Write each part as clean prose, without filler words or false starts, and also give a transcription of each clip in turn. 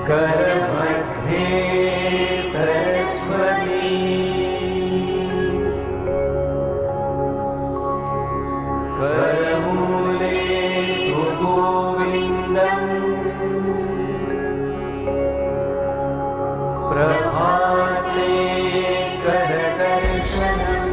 करमध्ये सरस्वती करमूले गोविन्दम् प्रभाते करदर्शनम्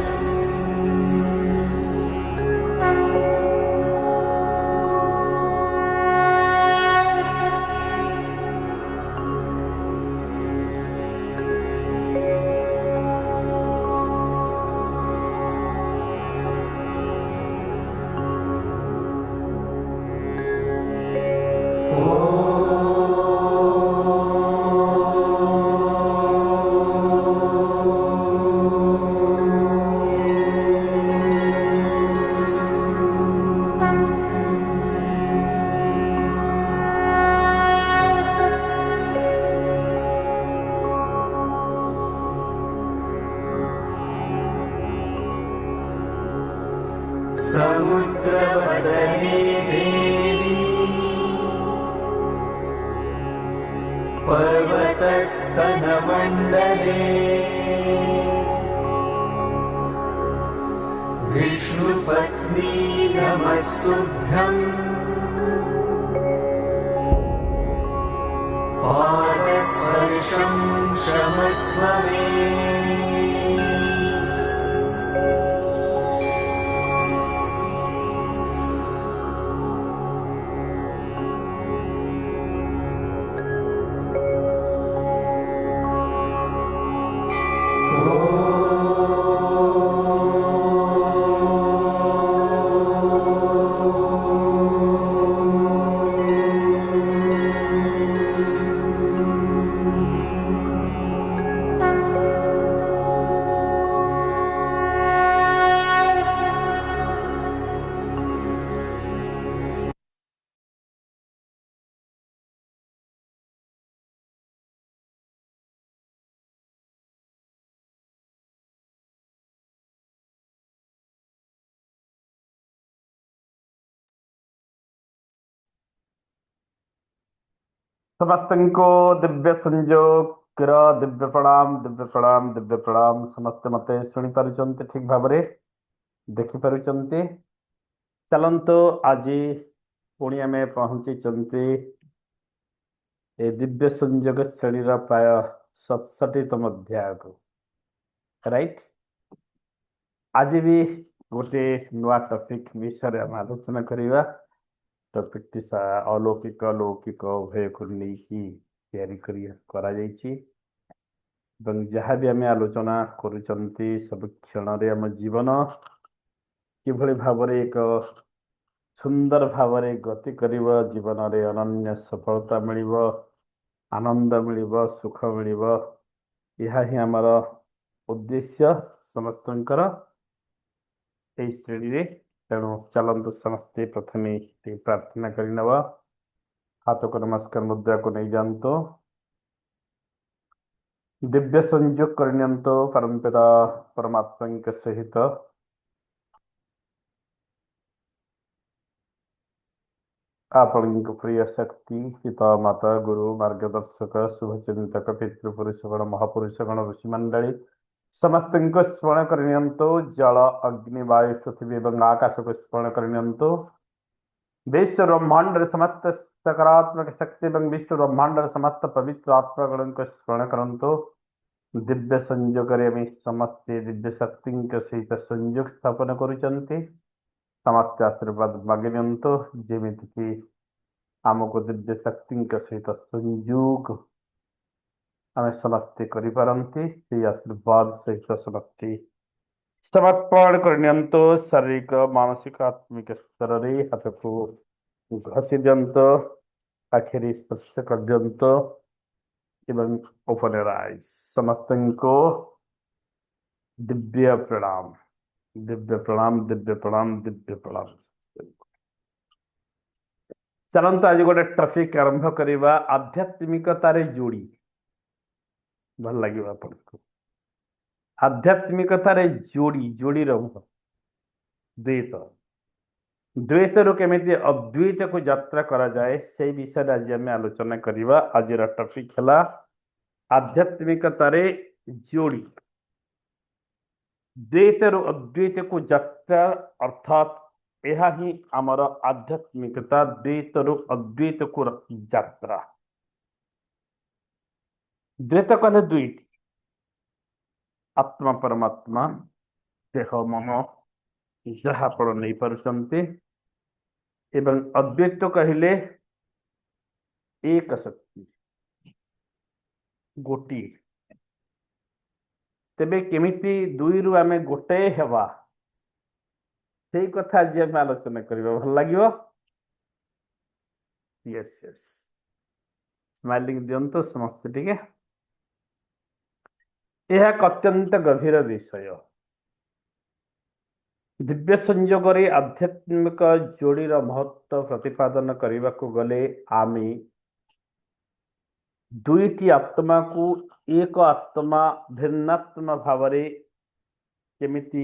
समुद्रवसने देवी पर्वतस्तनमण्डले विष्णुपत्नी नमस्तुभ्यं पादस्पर्शं क्षमस्व मे समस्तको दिव्य संजोग दिव्य प्रणाम दिव्य प्रणाम दिव्य प्रणाम। समस्त मते शुणी पारुचंते, ठीक भाବରେ देखि पारुचंते। चलंतो आज पुणी आमे पहुंचीचंते ए दिव्य संजोग श्रेणीर प्राय 67तम अध्याय को, राइट। आज भी गोटे नुआ टॉपिक विषय आम आलोचना करिवा। टॉपिक टी अलौकिक लौकिक उभय को लेकिन तैयारी करा जाइछि एवं जहाँ भी आम आलोचना करुचंती सब क्षण आम जीवन किभଳି भाବରେ एक सुंदर भाବରେ गति करिव, जीवन रे अनन्य सफलता मिलिव, आनंद मिलिव, सुख मिलिव। यह ही आमर उद्देश्य समस्तंकर ए श्रेणी रे। तेणु चलतु समस्ते प्रथमे प्रार्थना करनव। हाथ को नमस्कार मुद्रा को नहीं जानतो, दिव्य संयोग करनियंतो परमपिता परमात्मा के सहित आपण प्रिय शक्ति पिता माता गुरु मार्गदर्शक शुभचिंतक पितृपुरुषगण महापुरुषगण ऋषिमंडली समस्त स्मरण करनियंतो। जल अग्नि वायु पृथ्वी एवं आकाश को स्मरण करनियंतो। विश्व ब्रह्मांड समस्त सकारात्मक शक्ति एवं विश्व ब्रह्मांड समस्त पवित्र आत्मागण को स्मरण करंतो। दिव्य संयोग समस्त दिव्य शक्ति सहित संयोग स्थापन करुचंती। समस्त आशीर्वाद मागिनियंतो जेमिति कि आमको दिव्य शक्ति सहित संयोग आम समस्ते करिपारंती। से आशीर्वाद सहित समस्ते समर्पण करनियंतो। शारीरिक मानसिक आत्मिक स्तर रे हाथ को घसी दियंतो, आखिरी स्पर्श कर दियंतो एवं ओपन योर आईज। समस्त को दिव्य प्रणाम दिव्य प्रणाम दिव्य प्रणाम दिव्य प्रणाम। चलते आज गोटे टॉपिक आरंभ करवा, आध्यात्मिकतार जोड़ी। भल लगे आपको आध्यात्मिकतार जोड़ी, जोड़ी रह द्वैत द्वैतରୁ କେମିତି ଅଦ୍ୱୈତକୁ ଯାତ୍ରା କରାଯାଏ ସେଇ ବିଷୟରେ ଆଜି ଆମେ ଆଲୋଚନା କରିବା। ଆଜିର ଟପିକ ହେଲା ଆଧ୍ୟାତ୍ମିକତାରେ ଯୋଡ଼ି। ଦ୍ୱୈତରୁ ଅଦ୍ୱୈତକୁ ଯାତ୍ରା ଅର୍ଥାତ୍ ଏହା ହିଁ ଆମର ଆଧ୍ୟାତ୍ମିକତା, ଦ୍ୱୈତରୁ ଅଦ୍ୱୈତକୁ ଯାତ୍ରା। ଦ୍ୱୈତ କହିଲେ ଦୁଇଟି, ଆତ୍ମା ପରମାତ୍ମା, ଦେହ ମନ ଯାହା ଆପଣ ନେଇପାରୁଛନ୍ତି, ଏବଂ ଅଦ୍ୱୈତ କହିଲେ ଏକ ଶକ୍ତି, ଗୋଟିଏ। ତେବେ କେମିତି ଦୁଇରୁ ଆମେ ଗୋଟାଏ ହେବା ସେଇ କଥା ଆଜି ଆମେ ଆଲୋଚନା କରିବା। ଭଲ ଲାଗିବ? ୟେସ୍ ୟେସ୍, ସ୍ମାଇଲିଂ ଦିଅନ୍ତୁ ସମସ୍ତେ ଟିକେ। ଏହା ଏକ ଅତ୍ୟନ୍ତ ଗଭୀର ବିଷୟ। ଦିବ୍ୟ ସଂଯୋଗରେ ଆଧ୍ୟାତ୍ମିକ ଯୋଡ଼ିର ମହତ୍ତ୍ୱ ପ୍ରତିପାଦନ କରିବାକୁ ଗଲେ ଆମେ ଦୁଇଟି ଆତ୍ମାକୁ ଏକ ଆତ୍ମା ଭିନ୍ନାତ୍ମା ଭାବରେ କେମିତି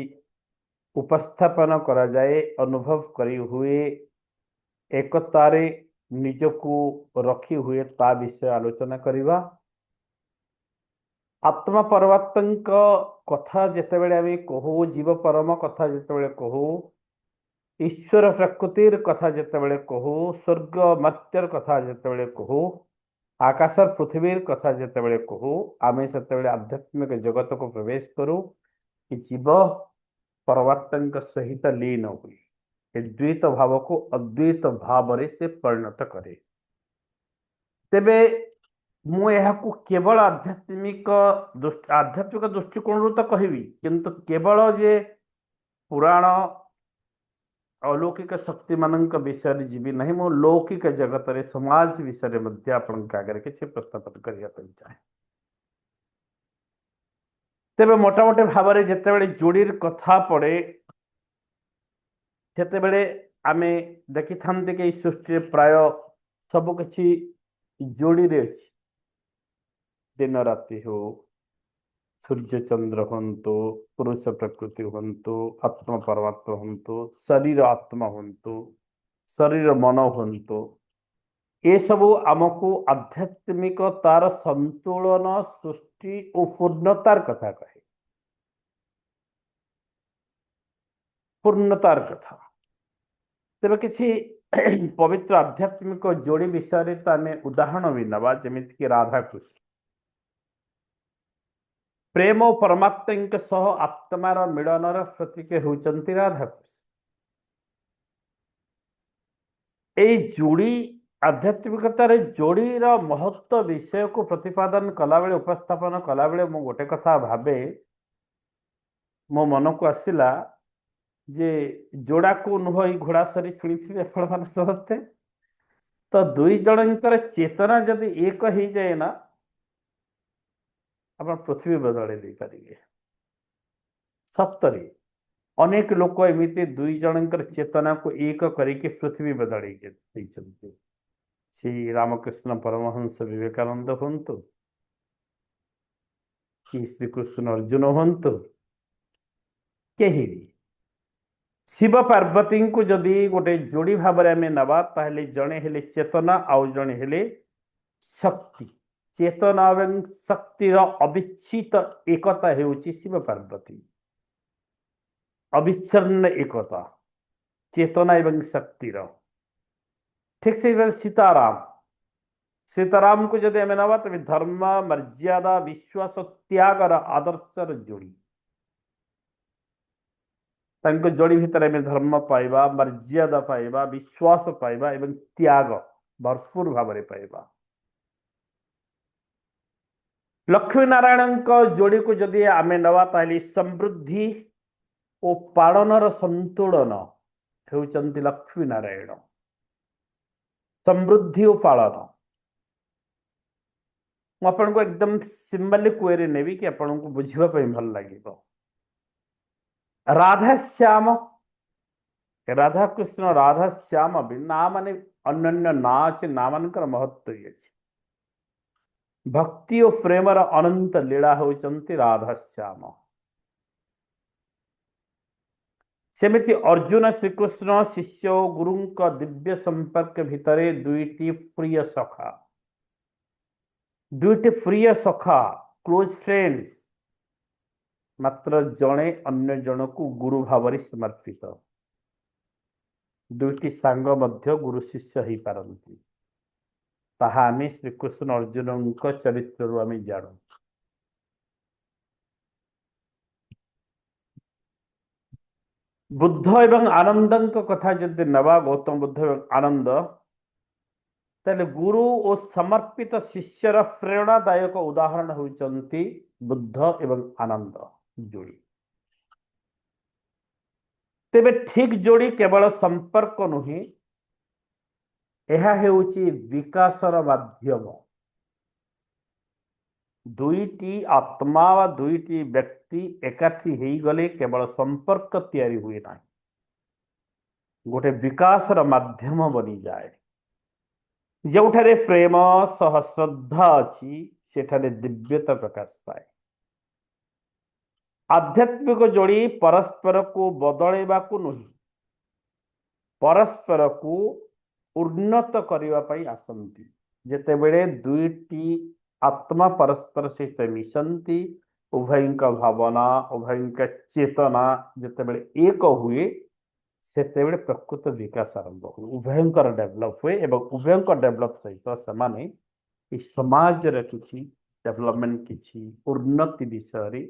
ଉପସ୍ଥାପନ କରାଯାଏ, ଅନୁଭବ କରି ହୁଏ, ଏକତାରେ ନିଜକୁ ରଖି ହୁଏ, ତା ବିଷୟ ଆଲୋଚନା କରିବା। ଆତ୍ମା ପରମାତ୍ମାଙ୍କ କଥା ଯେତେବେଳେ ଆମେ କହୁ, ଜୀବ ପରମ କଥା ଯେତେବେଳେ କହୁ, ଈଶ୍ୱର ପ୍ରକୃତିର କଥା ଯେତେବେଳେ କହୁ, ସ୍ୱର୍ଗ ମର୍ତ୍ତ୍ୟର କଥା ଯେତେବେଳେ କହୁ, ଆକାଶ ପୃଥିବୀର କଥା ଯେତେବେଳେ କହୁ, ଆମେ ସେତେବେଳେ ଆଧ୍ୟାତ୍ମିକ ଜଗତକୁ ପ୍ରବେଶ କରୁ କି ଜୀବ ପରମାତ୍ମାଙ୍କ ସହିତ ଲୀନ ହୁଏ। ଏ ଦ୍ୱୈତ ଭାବକୁ ଅଦ୍ୱୈତ ଭାବରେ ସେ ପରିଣତ କରେ। ତେବେ ମୁଁ ଏହାକୁ କେବଳ ଆଧ୍ୟାତ୍ମିକ ଦୃଷ୍ଟିକୋଣରୁ ତ କହିବି, କିନ୍ତୁ କେବଳ ଯେ ପୁରାଣ अलौकिक शक्ति ମାନଙ୍କ ବିଷୟରେ ଯିବି ନାହିଁ। ମୁଁ ଲୌକିକ ଜଗତରେ ସମାଜ ବିଷୟରେ ମଧ୍ୟ ଆପଣଙ୍କ ଆଗରେ କିଛି ପ୍ରସ୍ତାବ କରିବା ପାଇଁ ଚାହେଁ। ତେବେ ମୋଟାମୋଟି ଭାବରେ ଯେତେବେଳେ ଯୋଡ଼ିର କଥା ପଡ଼େ, ସେତେବେଳେ ଆମେ ଦେଖିଥାନ୍ତି କି ଏହି ସୃଷ୍ଟିରେ ପ୍ରାୟ ସବୁ କିଛି ଯୋଡ଼ିରେ ଅଛି। ଦିନ ରାତି ହଉ, सूर्य चंद्र हूँ, पुरुष प्रकृति हूँ, आत्मा परमात्मा हूँ, शरीर आत्मा हूँ, शरीर मन हूँ, ये सब आमको आध्यात्मिक तार संतुलन, सृष्टि और पूर्णतार कथा कहे। पूर्णतार कथा तेरे किसी पवित्र आध्यात्मिक जोड़ी विषय तो आम उदाहरण भी नवा, जमीक राधा कृष्ण। प्रेम और परमात्मा सह आत्मार मिलनर प्रतीक होती राधाकृष्ण। यही जोड़ी आध्यात्मिकतार जोड़ीर महत्व विषय को प्रतिपादन कला बेले, उपस्थापन कला बेले मु गोटे कथा भावे मो मन को आसिला जे जोड़ा को नुह घोड़ा सरी शुणी थे समस्ते। तो दुई जनकर चेतना जदि एक ही जाए ना, आप पृथ्वी बदल दे पारे। सतरे अनेक लोक एमती दुई जनकर चेतना को एक करके पृथ्वी बदल श्री रामकृष्ण परमहंस विवेकानंद हूँ कि श्रीकृष्ण अर्जुन हूँ, कहीं भी शिव पार्वती को जदि गोटे जोड़ी भाव में नवा, ताहले जड़े हेले चेतना आउ जड़े हेले शक्ति। चेतना एवं शक्तिर अविच्छित एकता हेउची शिव पार्वती, अविच्छिन्न एकता चेतना एवं शक्तिर। ठीक से सीताराम, सीताराम को जदि आम नवा, तेज धर्म मर्यादा विश्वास त्यागर आदर्शर जोड़ी। जोड़ी भितर आम धर्म पाइबा, मर्यादा पाइबा, विश्वास पाइबा एवं त्याग भरपूर भाव में पाइबा। लक्ष्मी नारायण जोड़ी को जदि आम नवा, ताहले समृद्धि और पालनर संतुलन होउचंती लक्ष्मी नारायण। समृद्धि और पालन मुझे को एकदम सिंबलिक वे रे नेबी कि आपन को बुझिबा पई भल लागिबो। राधा श्याम, राधा कृष्ण राधा श्याम भी ना माने अन्य ना अच्छे, ना मानकर महत्व ही अच्छे। भक्ति और प्रेमर अनंत लीला होचंती राधा श्याम। सेमिति अर्जुन श्रीकृष्ण शिष्य और गुरुंक दिव्य संपर्क भितरे दुईटी प्रिय सखा, दुईटी प्रिय सखा क्लोज फ्रेंड्स, मात्र जड़े अन्य जन को गुरु भाव समर्पित, दुईटी सांग मध्य गुरु शिष्य हो पारती, ताहा आम श्रीकृष्ण अर्जुन चरित्र आम जानू। बुद्ध एवं आनंद कथा जदि नवा, गौतम बुद्ध एवं आनंद, ताले गुरु और समर्पित शिष्यर प्रेरणादायक उदाहरण होती बुद्ध एवं आनंद जोड़ी। तेबे ठीक जोड़ी केवल संपर्क नुहे, यह हेउची विकासर माध्यम। दुईटी आत्मा व दुईटी व्यक्ति एकाठी हो गले केवल संपर्क तैयारी हुए ना, गोटे विकासर माध्यम बनी जाए। जोठारे प्रेम सह श्रद्धा अच्छी सेठारे दिव्यता प्रकाश पाए। आध्यात्मिक जोड़ी परस्पर को बदलैवा को नुहे, परस्पर को उन्नत करने आसंती। जेतेबेले दुईटी आत्मा परस्पर सहित मिशंती, उभय भावना उभय चेतना जितेबेले एक हुए, सेतेबेले प्रकृत विकास आरंभ हुए, उभयंकर डेभलप हुए एवं उभयंकर डेभलप सहित समाने इस समाज रे किछि डेभलपमेंट किछि उन्नति विषय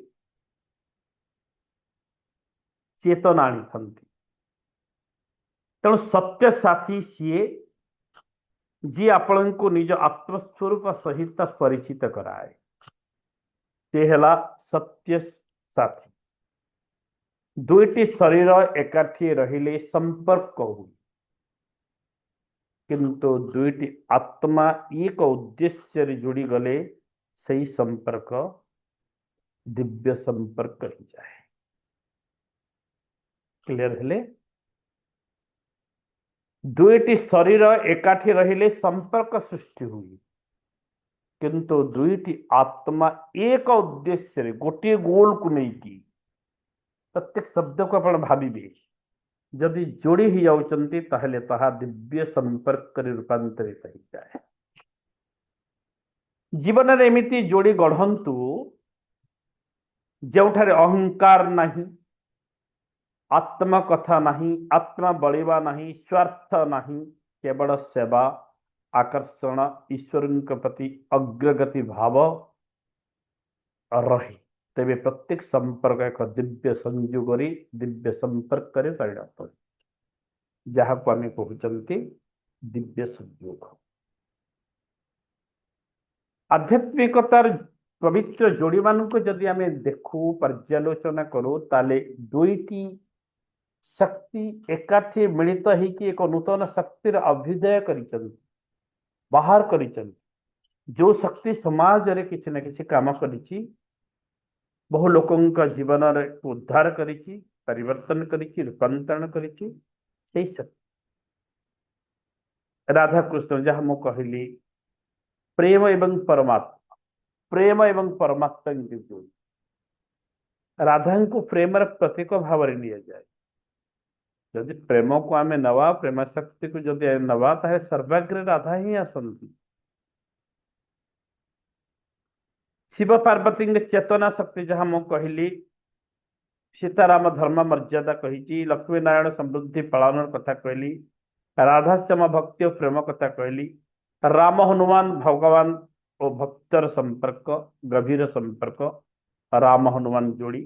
चेतना आनी। तेणु सत्य साथी सीए जी आपण को निज आत्मस्वरूप सहित परिचित कराए, से हेला सत्य साथी। दुईटी शरीर एकाठी रहिले संपर्क हुए, किंतु दुईटी आत्मा एक उद्देश्य रे जोड़ी गले सही संपर्क दिव्य संपर्क हो जाए। क्लियर हेले? दुईटी शरीर एकाठी रहिले संपर्क सृष्टि हुई, किंतु दुईटी आत्मा एक उद्देश्य रे गोटे गोल को नहीं, प्रत्येक शब्द को आपण भाविबे जदि जोड़ी ही जाउचंती ताहले ताहा दिव्य संपर्क रे रूपांतरित हो जाए। जीवन रे एमिति जोड़ी गढ़ंतु जोठारे अहंकार नहीं, आत्मा कथा नहीं, आत्मा बलिवा नहीं, स्वार्थ नहीं, केवल सेवा आकर्षण ईश्वर प्रति अग्रगति भाव रही, तेबे प्रत्येक संपर्क एक दिव्य संयोग दिव्य संपर्क परिणत, जहाँ को आम कहते दिव्य संयोग। आध्यात्मिकतार पवित्र जोड़ी मान को जदि आम देखू पर्यालोचना करूँ, ताले दुईटी शक्ति एकाठी मिलित होकर एक नूतन शक्तिर अभ्युदय करिचंती, बाहर करिचंती। जो शक्ति समाज रे किछि न किछि काम करिछि, बहु लोकों का जीवन रे उद्धार करिछि, परिवर्तन करिछि, रूपांतरण करिछि। सेही शक्ति राधा कृष्ण जहाँ मु कहली प्रेम एवं परमात्मा, प्रेम एवं परमात्मा जोड़ी। राधा को प्रेम प्रतीक भाव में नि जाए। जदि प्रेम को आम नवा, प्रेम शक्ति को जदि नवा, ताहे सर्वाग्रे राधा ही आसंती। शिव पार्वती चेतना शक्ति जहाँ मु कहली, सीताराम धर्म मर्यादा कही, लक्ष्मी नारायण समृद्धि पालन कथा कहली, राधा श्याम भक्ति और प्रेम कथा कहली, राम हनुमान भगवान और भक्तर संपर्क गभीर संपर्क, राम हनुमान जोड़ी।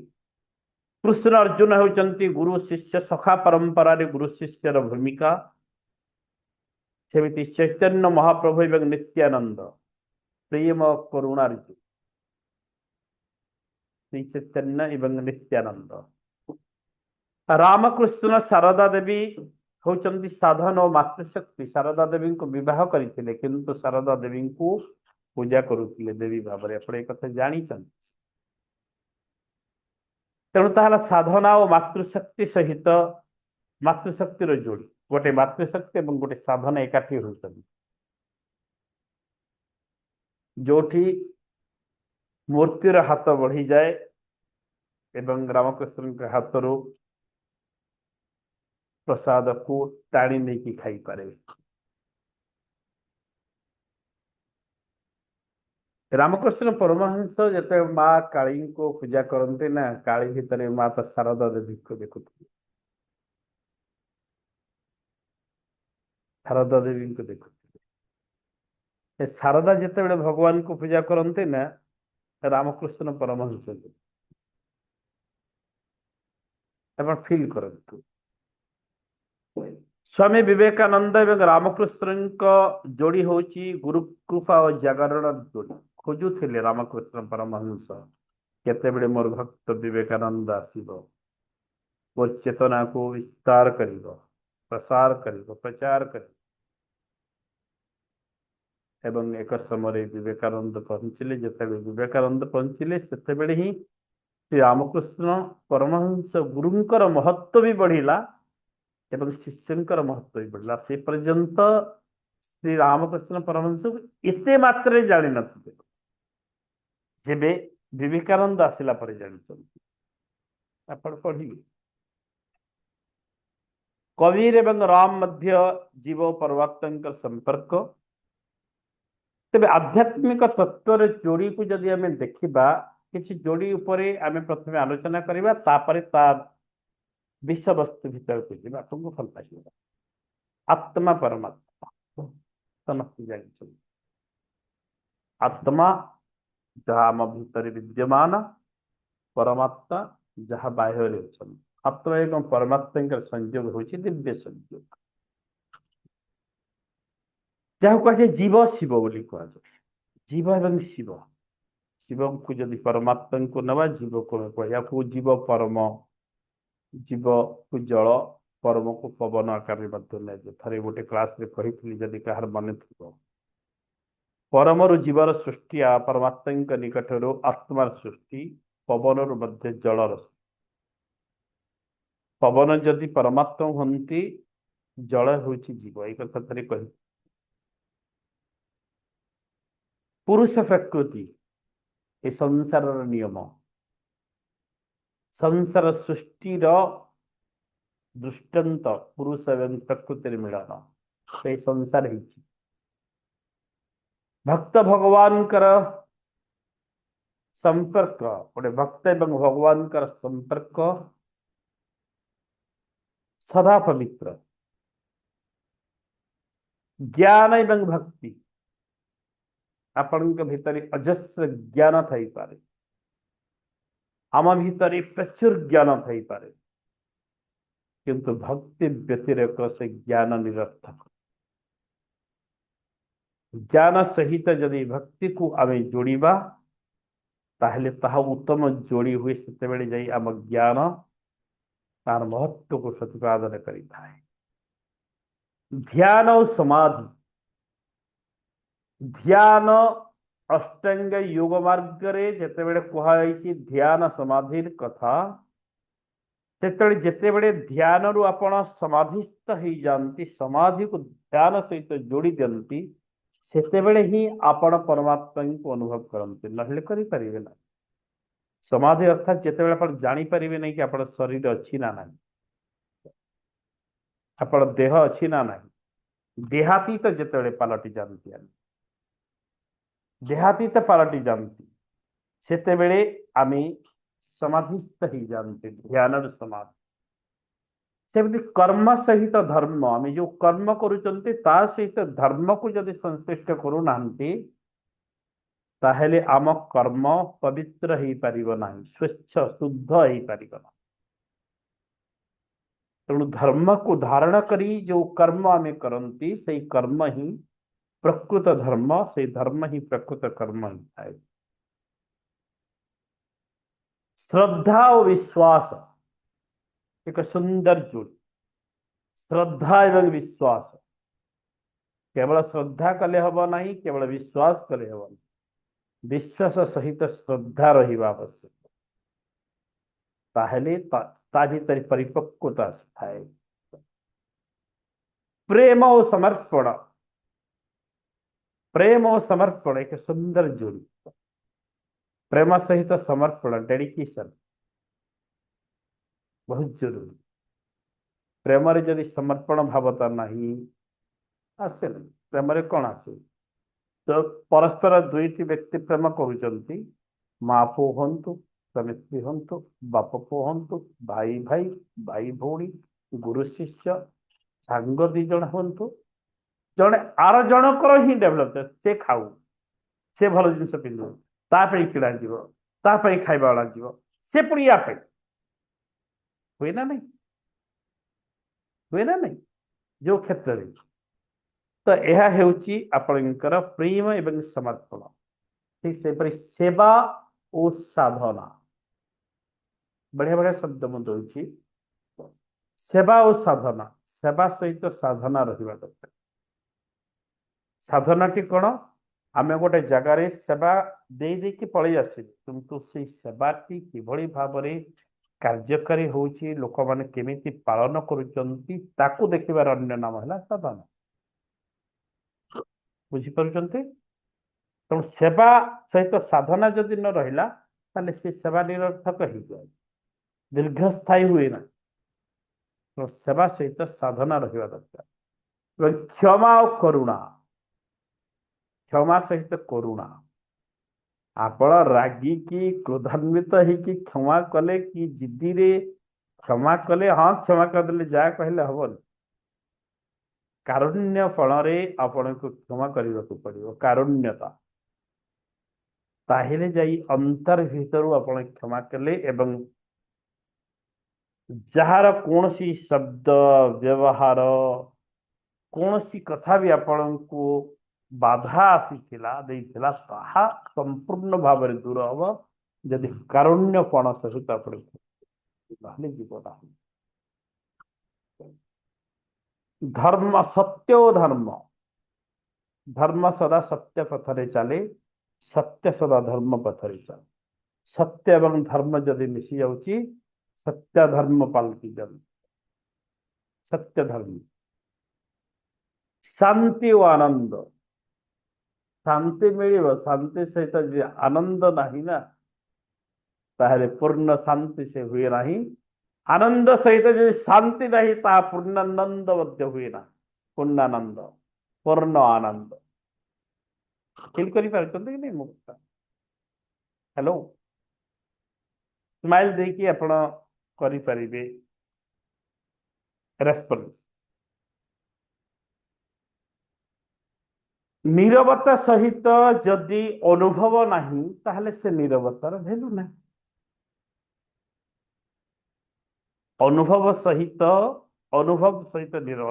कृष्ण अर्जुन होचंती गुरु शिष्य सखा परंपरा रे गुरु शिष्यर भूमिका। सेमिति चैतन्य महाप्रभु एवं नित्यानंद प्रेम करुणा ऋतु, श्री चैतन्य एवं नित्यानंद। रामकृष्ण शारदा देवी होचंती साधन और मातृशक्ति। शारदा देवी को विवाह करते, किंतु शारदा देवी को पूजा करुले देवी भाव में। आप कथा जानी, तेणु ताहला साधना और मातृशक्ति सहित मातृशक्तिर जोड़ी, गोटे मातृशक्ति और गोटे साधना एकाठी होती, जोठी मूर्तिर हाथ बढ़ी जाए एवं रामकृष्ण के हाथ प्रसाद को टाणी नहीं खाई पारे। रामकृष्ण परमहंस जिते माँ काली को पूजा करते ना, काली भितर माँ तो शारदा देवी को देखुते, शारदा देवी को देखुते। शारदा जिते भगवान को पूजा करते ना, रामकृष्ण परमहंस फील करते। स्वामी विवेकानंद एवं रामकृष्ण जोड़ी हूँ गुरु कृपा और जागरण जोड़ी। खोजुले रामकृष्ण परमहंस केतेबेले मोर भक्त विवेकानंद आसीबो, मोर चेतना को विस्तार करिवो, प्रसार करिवो, प्रचार करिवो। एवं एक समय विवेकानंद पहुंचले, जितेबाला विवेकानंद पहुंचले सेतेबेले ही श्री रामकृष्ण परमहंस गुरुंकर महत्व भी बढ़िला एवं शिष्यंकर महत्व भी बढ़िला। से पर्यंत श्री रामकृष्ण परमहंस एते मात्रे जानि नथिले, जेबे विवेकानंद आसिला पर जानिछन्ति। आपण पढ़िबे कबीर एवं राम मध्य जीव परमात्मा संपर्क। तेबे आध्यात्मिक तत्वर जोड़ी को जदि आमे देखिबा, किछि जोड़ी उपरे आमे प्रथमे आलोचना करिबा, तापरे ता विषय वस्तु भीतर को जीवा तुमको फल पाइबा। आत्मा परमात्मा समस्त जानिछन्ति। आत्मा जहाँ आम भीतर विद्यमान, परमात्मा जहाँ बाह्य अच्छी। आत्मा एवं परमात्मा संयोग होची दिव्य संयोग, जहाँ कहे जीव शिव बोली कह। जीव एवं शिव, शिव को जदि परमात्मा को नवा, जीव को जीव परम, जीव को जल, परम को पवन आकार में थे गोटे क्लास रे कही जदि कहार मन थी। परमरु जीवर सृष्टि परमात्मा निकटर आत्मार सृष्टि, पवन मध्य जलर। पवन जदि परमात्मा हंती, जल हूँ जीव। एक कथा थे कही पुरुष प्रकृति ए संसार नियम, संसार सृष्टि दृष्टांत पुरुष एवं प्रकृति मिलन से संसार है। भक्त भगवान कर संपर्क, गोटे भक्त एवं भगवान कर संपर्क सदा पवित्र। ज्ञान एवं भक्ति आपण भीतर अजस्र ज्ञान थी पारे, आम भीतर प्रचुर ज्ञान थी पारे, किंतु भक्ति व्यतिरेक से ज्ञान निरर्थक। ज्ञान सहित जदि भक्ति को आम जोड़िबा, ताहले ताहा उत्तम जोड़ी हुए सेतेबेले जाई आम ज्ञान तार महत्व को प्रतिपादन करिता है। ध्यान और समाधि, ध्यान अष्टांग योग मार्ग रे जेतेबेले कहुई ध्यान समाधि कथा, जेतेबेले ध्यान रु आपण समाधिस्थ हो जाती, समाधि को ध्यान सहित जोड़ी दियंती, सेतेबेले ही आपण परमात्मा को अनुभव करते, नहले करि परिबे ना। समाधि अर्थात जेतेबेले आपण जानि परिबे नहीं कि आपण शरीर अछि ना नहीं, आपण देह अछि ना नहीं। देहातीत जेतेबेले पलटि जानती, देहातीत पलटि जानती, सेतेबेले आमे समाधिस्थ ही जानते, ध्यान समाधि। सेमती कर्म सहित धर्म, आम जो कर्म करुचंते ता सहित धर्म को जदि संश्लिष्ट करू नाहंती, ताहेले आम कर्म पवित्र ही पारिबो नाही, स्वच्छ शुद्ध ही पारिबो ना। तेणु धर्म को धारण करी जो कर्म आम करंती, से कर्म ही प्रकृत धर्म, से धर्म ही प्रकृत कर्म ही थाए। श्रद्धा और विश्वास एक सुंदर जोड़ी। श्रद्धा एवं विश्वास, केवल श्रद्धा कले हम नहीं, केवल विश्वास कले हम नहीं, विश्वास सहित श्रद्धा रहिबा आवश्यक। ताहले ता भीतर परिपक्वता थाए। प्रेम और समर्पण, प्रेम और समर्पण एक सुंदर जोड़ी। प्रेम सहित समर्पण, डेडिकेशन बहुत जरूरी। प्रेम जदि समर्पण भावता नहीं आसे प्रेम कौन आसे तो परस्पर दुईटी व्यक्ति प्रेम करुचंती माँ पुओ हंतु स्वामी स्त्री हंतु बाप पुओ हंतु भाई भाई भाई भौणी गुरु शिष्य सांग दी जन हंतु जड़े आर जनकर ही डेभलप से खाऊ से भल जिन पिंधु तापाई किड़ा जीव तापाई खाଇବା ଅଣାଯିବ से पुणी या हुए ना नहीं हुए ना नहीं जो क्षेत्र में तो यह ହେଉଛି ଆପଣଙ୍କର ପ୍ରେମ ଏବଂ ସମର୍ପଣ ठीक ସେପରି सेवा और साधना बढ़िया बढ़िया शब्द ମୁଁ ଦଉଛି सेवा और साधना सेवा सहित साधना रहिବା दरकार साधनाटी कौन आम गोटे जगार सेवा दे देकी पलि आसिबे किंतु से सेवाटी किभଳି भाବରେ କାର୍ଯ୍ୟକାରୀ ହେଉଛି ଲୋକମାନେ କେମିତି ପାଳନ କରୁଛନ୍ତି ତାକୁ ଦେଖିବାର ଅନ୍ୟ ନାମ ହେଲା ସାଧନା ବୁଝିପାରୁଛନ୍ତି ତେଣୁ ସେବା ସହିତ ସାଧନା ଯଦି ନ ରହିଲା ତାହେଲେ ସେ ସେବା ନିରର୍ଥକ ହେଇଯାଏ ଦୀର୍ଘସ୍ଥାୟୀ ହୁଏ ନା ତେଣୁ ସେବା ସହିତ ସାଧନା ରହିବା ଦରକାର ଏବଂ କ୍ଷମା ଓ କରୁଣା କ୍ଷମା ସହିତ କରୁଣା ଆପଣ ରାଗିକି କ୍ରୋଧାନ୍ୱିତ ହେଇକି କ୍ଷମା କଲେ କି ଜିଦ୍ଦିରେ କ୍ଷମା କଲେ ହଁ କ୍ଷମା କରିଦେଲେ ଯାହା କହିଲେ ହବନି କାରୁଣ୍ୟ ଫଳରେ ଆପଣଙ୍କୁ କ୍ଷମା କରିବାକୁ ପଡିବ କାରୁଣ୍ୟତା ତାହେଲେ ଯାଇ ଅନ୍ତର ଭିତରୁ ଆପଣ କ୍ଷମା କଲେ ଏବଂ ଯାହାର କୌଣସି ଶବ୍ଦ ବ୍ୟବହାର କୌଣସି କଥା ବି ଆପଣଙ୍କୁ ବାଧା ଆସିଥିଲା ଦେଇଥିଲା ତାହା ସମ୍ପୂର୍ଣ୍ଣ ଭାବରେ ଦୂର ହବ ଯଦି କାରୁଣ୍ୟପଣ ସହିତ ଆପଣ ନହେଲେ ଯିବ ନାହିଁ धर्म सत्य और धर्म धर्म सदा सत्य पथरे चले सत्य सदा धर्म पथरे चले सत्य एवं धर्म जदि मिसी जाउची सत्य धर्म पालटी जाउची सत्य धर्म शांति और आनंद शांति मिलिବ शांति सहित जे आनंद नाही ना ताहले पूर्ण शांति से हुए नहीं आनंद सहित जो शांति नहीं ता पूर्णानंद मध्य हुए ना पूर्णानंद पूर्ण आनंद फील करि पारछन्ते कि नहीं मुक्त हेलो स्माइल देखिए आपण करि परिबे रेस्पॉन्स नीरवता सहित जदि अनुभव नहीं ताहले से नीरवतार वैल्यू नहीं अनुभव सहित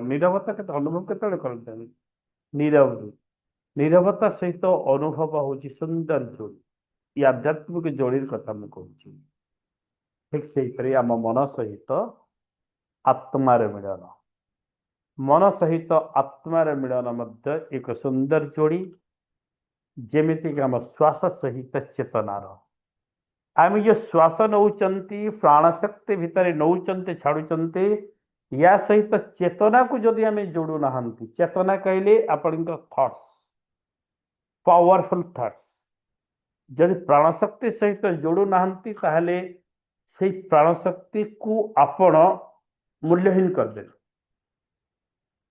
नीरवता के अनुभव केतले करते नीरव नीरवता सहित अनुभव होची सुंदर जोड़ी ये आध्यात्मिक जोड़ी कथा मैं कहूँ ठीक से परि आम मन सहित आत्मार मिलन मन सहित आत्मार मिलन मध्य एक सुंदर जोड़ी जेमिति आम श्वास सहित चेतनार आम जो श्वास नौचंती प्राणशक्ति भितर नौचंते छाड़ुचंते या सहित चेतना को जदि आम जोड़ू ना चेतना कहले आपण थॉट्स पावरफुल थॉट्स जदि प्राणशक्ति सहित जोड़ू ना ताहले से प्राणशक्ति को आपण मूल्यहीन करदे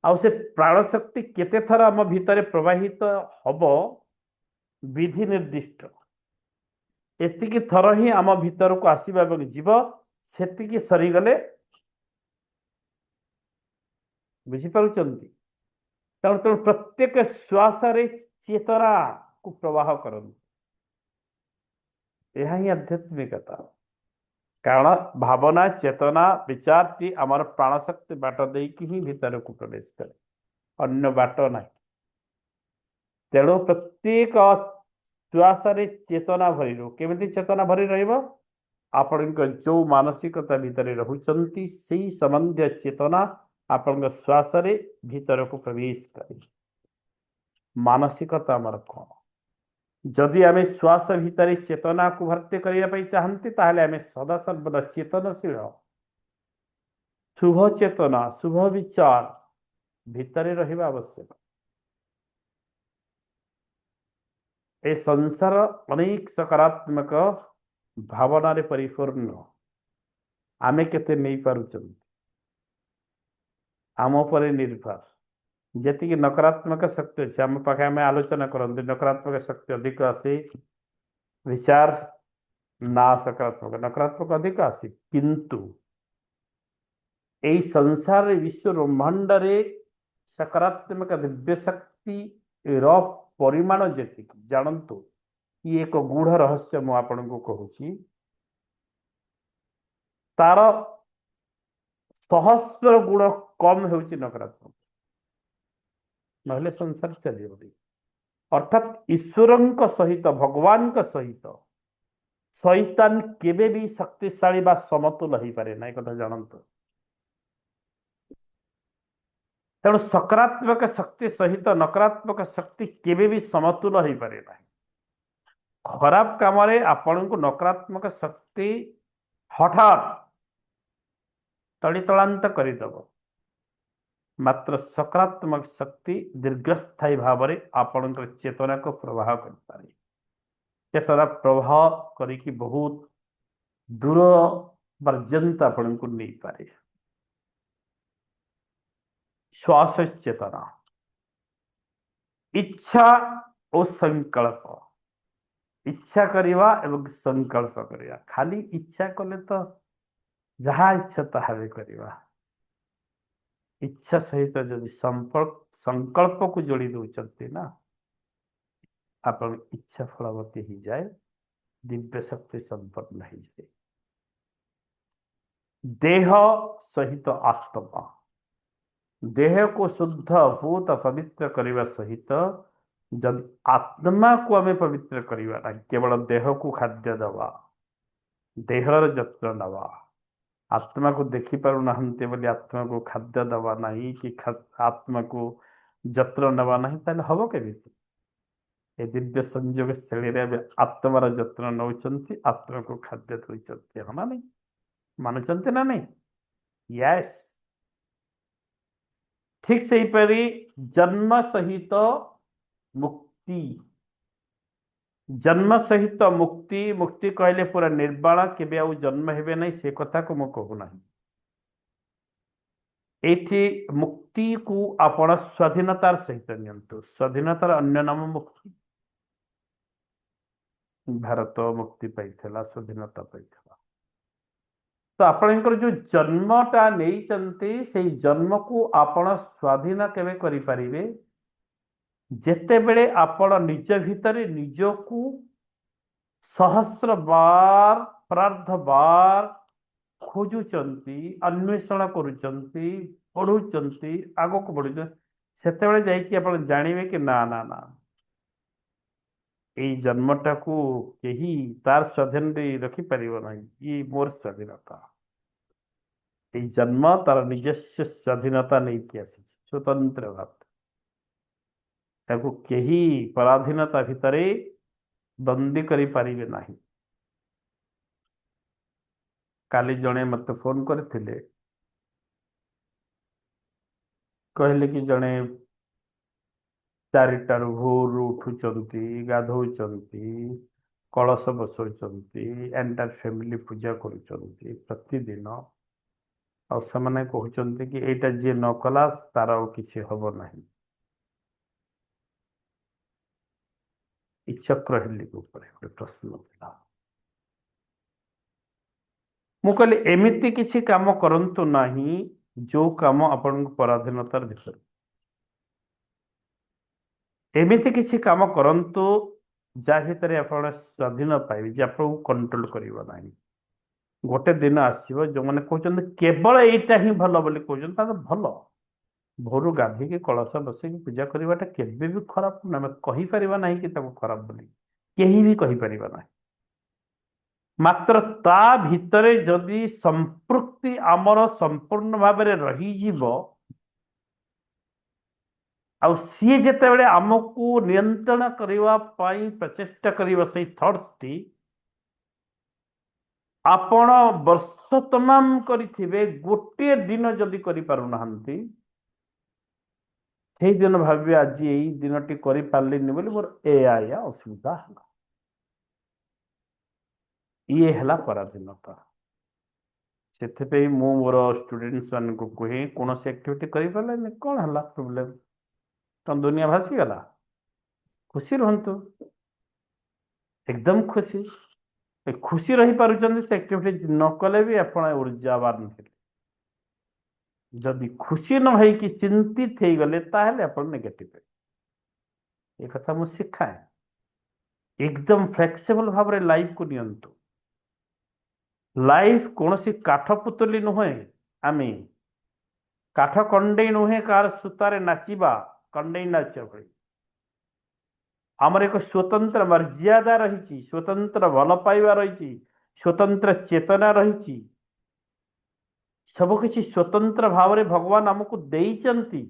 आ से प्राणशक्ति केते थर आम भितर प्रवाहित हब विधि निर्दिष्ट एतिकी थर ही आम भीतर को आसवा जीव सेतिकी सरीगले बुझिपारुचंती तेणु तेणु प्रत्येक श्वास रे चेतना को प्रवाह करन यह ही आध्यात्मिकता कारण भावना चेतना विचार टी आमर प्राणशक्ति बाट देकी ही भीतर को प्रवेश करे अन्य बाट ना तेणु प्रत्येक श्वास रे चेतना भरी रो केमिति चेतना भरी रहिबो आपण जो मानसिकता भीतर रहुचंती सेही संबंध चेतना आपण श्वास रे भीतर को प्रवेश करे मानसिकता हमर कोन जदि आम श्वास भीतर चेतना को भर्ती करने चाहती ताहले आम सदा सर्वदा चेतनशील शुभ चेतना शुभ विचार भीतर रहिबा आवश्यक ए संसार अनेक सकारात्मक भावना रे परिपूर्ण आमे केते नहीं पारुचन आम पर निर्भर जेतिकी नकारात्मक शक्ति अच्छे आम पाखे आम आलोचना करते नकारात्मक शक्ति अधिक आसे विचार ना सकारात्मक नकारात्मक अधिक आसे किंतु यही संसार विश्व ब्रह्मांड रे सकारात्मक दिव्य शक्ति र परिमाण जेति जानतु ये एक गूढ़ रहस्य मु आपन को कहूची तार सहस्र गुण कम होउची नकारात्मक नहले संसार चलिबनी अर्थात ईश्वरंक सहित भगवान सहित शैतान केबे भी शक्तिशाली बा समतुल हो पारे ना कथा जानतु तेणु सकारात्मक शक्ति सहित नकारात्मक शक्ति केबे भी समतुल हो पारे ना खराब काम आपण को नकारात्मक शक्ति हठात तड़ीतलांत करदेव मात्र सकारात्मक शक्ति दीर्घस्थायी भाव में आपण चेतना को प्रवाह कर चेतना प्रवाह करी बहुत दूर पर्यंत आपण को नहीं पारे श्वास चेतना इच्छा और संकल्प इच्छा करवा एवं संकल्प करवा खाली इच्छा कले तो जहाँ इच्छा ताहा करवा इच्छा सहित जब संपर्क संकल्प को जोड़ी दौरान ना आप इच्छा फलवती ही जाए दिव्य शक्ति संपन्न हो जाए देह सहित आत्मा देह को शुद्ध भूत पवित्र करने सहित जब आत्मा को आम पवित्र करवा ना केवल देह को खाद्य दवा देहर जत्न नवा आत्मा को देखी पारु नाहंते बोली आत्मा को खाद्य दवा नहीं कि आत्मा को जत्न नवा नहीं ताले हबो केमिति ए दिव्य संयोग शैली रे आत्मार जत्न नौचंती आत्मा को खाद्य दौचंती हम ना नहीं मानुचंती ना नहीं यस ठीक से परी जन्म सहित मुक्ति जन्म सहित मुक्ति मुक्ति कहले पूरा निर्वाण केबे आउ जन्म हेबे नहीं से कथा को मु कहू नहीं एठी मुक्ति को आपण स्वाधीनतार सहित नियंतु स्वाधीनतार अन्य नाम मुक्ति भारत मुक्ति पाइथिला स्वाधीनता पाइथिला तो आपणकर जो जन्मटा नहीं चंती से जन्म को आपण स्वाधीन केबे करि परिबे जेते बेले आपण निज भितर निज को सहस्र बार प्रार्थ बार खोजुचंती अन्वेषण करुचंती पढ़ुचंती आगो को बढ़ुचंती सेते बेले जाइकी आपण जानिबे कि ना ना ना এই ଜନ୍ମଟାକୁ କେହି ତାର ସ୍ୱାଧୀନରେ ରଖିପାରିବ ନାହିଁ ଇଏ ମୋର ସ୍ୱାଧୀନତା এই ଜନ୍ମ ତାର ନିଜସ୍ୱ ସ୍ୱାଧୀନତା ନେଇକି ଆସିଛି ସ୍ୱତନ୍ତ୍ର ଭାବେ ତାକୁ କେହି ପରାଧୀନତା ଭିତରେ ବନ୍ଦୀ କରିପାରିବେ ନାହିଁ କାଲି ଜଣେ ମୋତେ ଫୋନ କରିଥିଲେ କହିଲେ କି ଜଣେ चारिटार भोर उठुचंती गाधौचंती कलश बसौचंती एंटायर फैमिली पूजा करुचंती प्रतिदिन और से कहते कि एटा जी न कला तार किसी हम नहीं चक्र हेली गोटे प्रश्न था मु कहली एमिति किसी काम करंतु नहीं जो काम आपण पराधीनतार भीतर एमिति किसी काम करंतु जा भितर आपण स्वाधीन पाइबे जे आपको कंट्रोल करिवो नाही गोटे दिन आसीबो जो माने कहउछन केवल एटा ही भलो बोली कहउछन ता भलो भोरु गाधी के कलश बसे की पूजा करवाटा केबे भी खराब ना कहि परिबा नाही कि ताको खराब बोली केही भी कहि परिबा नाही मात्र ता भितरे जदि संपृक्ति आमर संपूर्ण भाव में रही जीवो आउ सी जिते बड़े आमको नियंत्रण करने प्रचेषा कर से थट्स टी आपण वर्ष तमाम करिथिबे गोटे दिन जदि करि पारु नाहंती से दिन भावे आज यही दिनटी करि पारलिनी बोली मोर एया असुविधा हला ये हला पराधीनता ସେଥିପାଇଁ ମୁଁ ମୋର ଷ୍ଟୁଡେଣ୍ଟସ୍ ମାନଙ୍କୁ କୁହେ କୌଣସି ଆକ୍ଟିଭିଟି କରିପାରିଲେନି କ'ଣ ହେଲା ପ୍ରୋବ୍ଲେମ୍, କ'ଣ ଦୁନିଆ ଭାସିଗଲା? ଖୁସି ରୁହନ୍ତୁ, ଏକଦମ ଖୁସି। ଖୁସି ରହିପାରୁଛନ୍ତି ସେ ଆକ୍ଟିଭିଟି ନ କଲେ ବି ଆପଣ ଉର୍ଜାବାନ ଥିଲେ। ଯଦି ଖୁସି ନ ହେଇକି ଚିନ୍ତିତ ହେଇଗଲେ ତାହେଲେ ଆପଣ ନେଗେଟିଭ। ଏ କଥା ମୁଁ ଶିଖାଏ। ଏକଦମ ଫ୍ଲେକ୍ସିବଲ ଭାବରେ ଲାଇଫକୁ ନିଅନ୍ତୁ। ଲାଇଫ କୌଣସି କାଠ ପୁତଲି ନୁହେଁ। ଆମେ କାଠ କଣ୍ଡେଇ ନୁହେଁ କାହାର ସୂତାରେ ନାଚିବା, କଣ୍ଡେଇ ନାଚ ଭଳି। ଆମର ଏକ ସ୍ୱତନ୍ତ୍ର ମର୍ଯ୍ୟାଦା ରହିଛି, ସ୍ୱତନ୍ତ୍ର ଭଲ ପାଇବା ରହିଛି, ସ୍ୱତନ୍ତ୍ର ଚେତନା ରହିଛି। ସବୁକିଛି ସ୍ୱତନ୍ତ୍ର ଭାବରେ ଭଗବାନ ଆମକୁ ଦେଇଛନ୍ତି।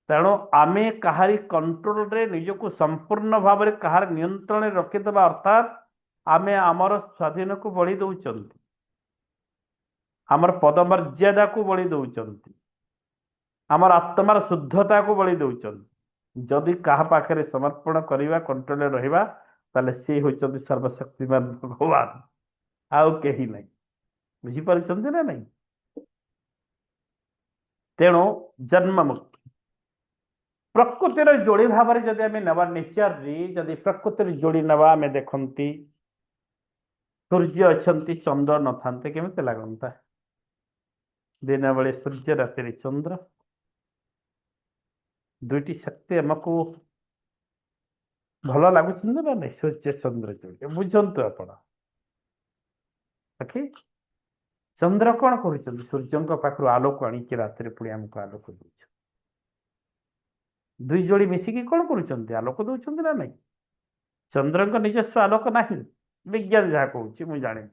ତେଣୁ ଆମେ କାହାରି କଣ୍ଟ୍ରୋଲରେ ନିଜକୁ ସମ୍ପୂର୍ଣ୍ଣ ଭାବରେ କାହାର ନିୟନ୍ତ୍ରଣରେ ରଖିଦେବା ଅର୍ଥାତ୍ ଆମେ ଆମର ସ୍ୱାଧୀନକୁ ବଳି ଦେଉଛନ୍ତି, ଆମର ପଦମର୍ଯ୍ୟାଦାକୁ ବଳି ଦେଉଛନ୍ତି, ଆମର ଆତ୍ମାର ଶୁଦ୍ଧତାକୁ ବଳି ଦେଉଛନ୍ତି। ଯଦି କାହା ପାଖରେ ସମର୍ପଣ କରିବା, କଣ୍ଟ୍ରୋଲରେ ରହିବା, ତାହେଲେ ସେ ହେଉଛନ୍ତି ସର୍ବଶକ୍ତିମାନ ଭଗବାନ, ଆଉ କେହି ନାହିଁ। ବୁଝିପାରୁଛନ୍ତି ନା ନାହିଁ? ତେଣୁ ଜନ୍ମ ମୁକ୍ତି ପ୍ରକୃତିର ଯୋଡ଼ି ଭାବରେ ଯଦି ଆମେ ନେବା, ନେଚରରେ ଯଦି ପ୍ରକୃତିର ଯୋଡ଼ି ନେବା, ଆମେ ଦେଖନ୍ତି ସୂର୍ଯ୍ୟ ଅଛନ୍ତି, ଚନ୍ଦ୍ର ନଥାନ୍ତେ କେମିତି ଲାଗନ୍ତା? ଦିନ ବେଳେ ସୂର୍ଯ୍ୟ, ରାତିରେ ଚନ୍ଦ୍ର, ଦୁଇଟି ଶକ୍ତି ଆମକୁ ଭଲ ଲାଗୁଛନ୍ତି ନା ନାହିଁ? ସୂର୍ଯ୍ୟ ଚନ୍ଦ୍ର ଯୋଡ଼ି ବୁଝନ୍ତୁ ଆପଣ। ଓକେ, ଚନ୍ଦ୍ର କ'ଣ କରୁଛନ୍ତି? ସୂର୍ଯ୍ୟଙ୍କ ପାଖରୁ ଆଲୋକ ଆଣିକି ରାତିରେ ପୁଣି ଆମକୁ ଆଲୋକ ଦେଉଛନ୍ତି। ଦୁଇ ଯୋଡ଼ି ମିଶିକି କ'ଣ କରୁଛନ୍ତି? ଆଲୋକ ଦେଉଛନ୍ତି ନା ନାହିଁ? ଚନ୍ଦ୍ରଙ୍କ ନିଜସ୍ୱ ଆଲୋକ ନାହିଁ, ବିଜ୍ଞାନ ଯାହା କହୁଛି ମୁଁ ଜାଣିନି,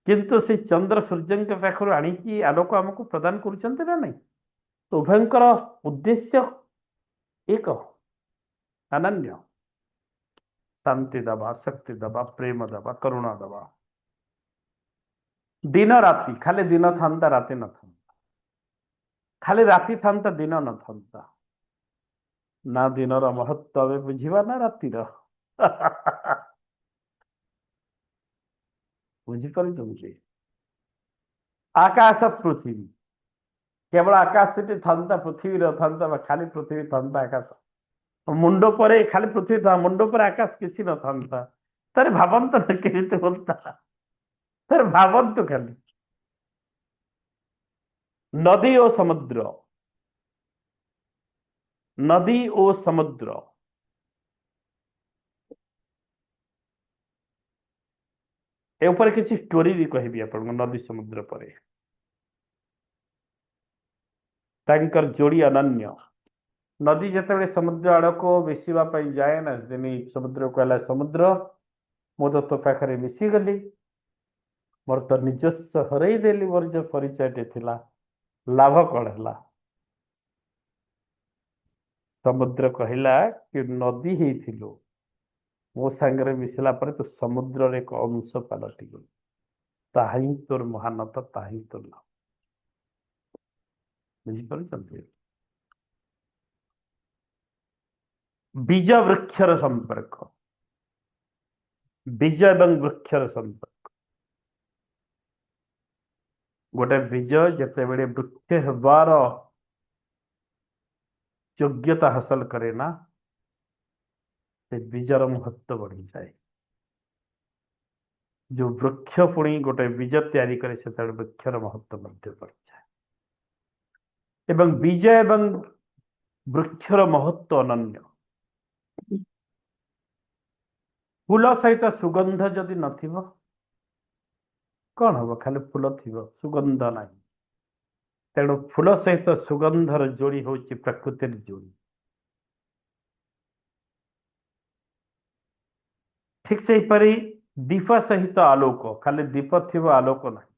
କିନ୍ତୁ ସେ ଚନ୍ଦ୍ର ସୂର୍ଯ୍ୟଙ୍କ ପାଖରୁ ଆଣିକି ଆଲୋକ ଆମକୁ ପ୍ରଦାନ କରୁଛନ୍ତି ନା ନାହିଁ? ଉଭୟଙ୍କର ଉଦ୍ଦେଶ୍ୟ ଏକ, ଅନନ୍ୟ। ଶାନ୍ତି ଦେବା, ଶକ୍ତି ଦେବା, ପ୍ରେମ ଦେବା, କରୁଣା ଦେବା। ଦିନ ରାତି, ଖାଲି ଦିନ ଥାନ୍ତା ରାତି ନଥାନ୍ତା, ଖାଲି ରାତି ଥାନ୍ତା ଦିନ ନଥାନ୍ତା। ନା ଦିନର ମହତ୍ଵ ଆମେ ବୁଝିବା ନା ରାତିର। ବୁଝିପାରୁଛନ୍ତି? ଆକାଶ ପୃଥିବୀ, କେବଳ ଆକାଶ ସେଠି ଥାନ୍ତା, ପୃଥିବୀ ନଥାନ୍ତା, ବା ଖାଲି ପୃଥିବୀ ଥାନ୍ତା, ଆକାଶ ମୁଣ୍ଡ ପରେ ଖାଲି ପୃଥିବୀ ଥା, ମୁଣ୍ଡ ପରେ ଆକାଶ କିଛି ନଥାନ୍ତା, ତାହେଲେ ଭାବନ୍ତୁ ନା କେମିତି ହୁଅନ୍ତା? ତାହେଲେ ଭାବନ୍ତୁ ଖାଲି ନଦୀ ଓ ସମୁଦ୍ର, ନଦୀ ଓ ସମୁଦ୍ର। ଏ ଉପରେ କିଛି ଷ୍ଟୋରି ବି କହିବି ଆପଣଙ୍କୁ। ନଦୀ ସମୁଦ୍ର ପରେ ତାଙ୍କର ଯୋଡ଼ି ଅନନ୍ୟ। ନଦୀ ଯେତେବେଳେ ସମୁଦ୍ର ଆଡ଼କୁ ମିଶିବା ପାଇଁ ଯାଏ ନା, ଦିନେ ସମୁଦ୍ରକୁ କହିଲା, ସମୁଦ୍ର ମୁଁ ତ ତୋ ପାଖରେ ମିଶିଗଲି, ମୋର ତ ନିଜସ୍ୱ ହରେଇ ଦେଲି, ମୋର ଯୋଉ ପରିଚୟଟେ ଥିଲା, ଲାଭ କ'ଣ ହେଲା? ସମୁଦ୍ର କହିଲା କି ନଦୀ ହେଇଥିଲୁ, ମୋ ସାଙ୍ଗରେ ମିଶିଲା ପରେ ତୁ ସମୁଦ୍ରର ଏକ ଅଂଶ ପାଲଟିଗଲୁ, ତାହା ହିଁ ତୋର ମହାନତା, ତାହା ହିଁ ତୋର ଲାଭ। ବୁଝିପାରୁଛନ୍ତି? ବୀଜ ବୃକ୍ଷର ସମ୍ପର୍କ, ବୀଜ ଏବଂ ବୃକ୍ଷର ସମ୍ପର୍କ। ଗୋଟେ ବୀଜ ଯେତେବେଳେ ବୃକ୍ଷ ହେବାର ଯୋଗ୍ୟତା ହାସଲ କରେ ନା, ସେ ବୀଜର ମହତ୍ଵ ବଢିଯାଏ। ଯୋଉ ବୃକ୍ଷ ପୁଣି ଗୋଟେ ବୀଜ ତିଆରି କରେ, ସେତେବେଳେ ବୃକ୍ଷର ମହତ୍ଵ ମଧ୍ୟ ବଢିଯାଏ। ଏବଂ ବୀଜ ଏବଂ ବୃକ୍ଷର ମହତ୍ଵ ଅନନ୍ୟ। ଫୁଲ ସହିତ ସୁଗନ୍ଧ ଯଦି ନଥିବ କ'ଣ ହବ? ଖାଲି ଫୁଲ ଥିବ, ସୁଗନ୍ଧ ନାହିଁ। ତେଣୁ ଫୁଲ ସହିତ ସୁଗନ୍ଧର ଯୋଡ଼ି ହେଉଛି ପ୍ରକୃତିର ଯୋଡ଼ି। ଠିକ ସେହିପରି ଦୀପ ସହିତ ଆଲୋକ, ଖାଲି ଦୀପ ଥିବ, ଆଲୋକ ନାହିଁ।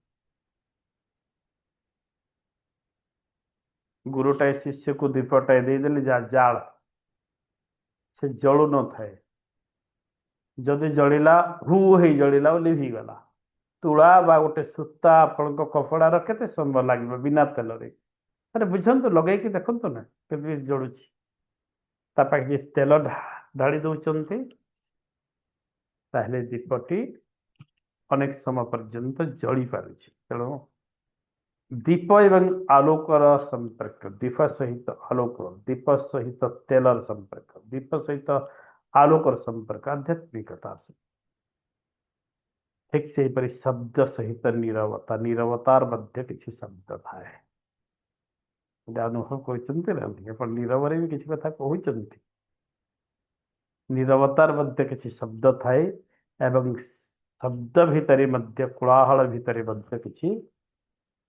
ଗୁରୁଟାଏ ଶିଷ୍ୟକୁ ଦୀପଟାଏ ଦେଇଦେଲେ, ଯାହା ଜାଳ, ସେ ଜଳୁ ନଥାଏ। ଯଦି ଜଳିଲା, ହୁ ହେଇ ଜଳିଲା, ଲିଭିଗଲା। ତୁଳା ବା ଗୋଟେ ସୂତା ଆପଣଙ୍କ କପଡ଼ାର କେତେ ସମୟ ଲାଗିବ ବିନା ତେଲରେ? ଆରେ ବୁଝନ୍ତୁ, ଲଗେଇକି ଦେଖନ୍ତୁ ନା କେମିତି ଜଳୁଛି। ତା ପାଖେ ତେଲ ଢାଳି ଦଉଛନ୍ତି, ତାହେଲେ ଦୀପଟି अनेक समय पर्यंत जली पारुछि। तेणु दीप एवं आलोकर संपर्क, दीप सहित आलोक, दीप सहित तेलर संपर्क, दीप सहित आलोकर संपर्क आध्यात्मिकता से ठीक से परि शब्द सहित नीरवता, नीरवतार मध्य किसी शब्द थाए। अनुभव कहते ना नीरव भी किसी कथा कहते, नीरवतार मध्य किसी शब्द थाए एवं शब्द भितर मध्य कोलाहल भितर मध्य किसी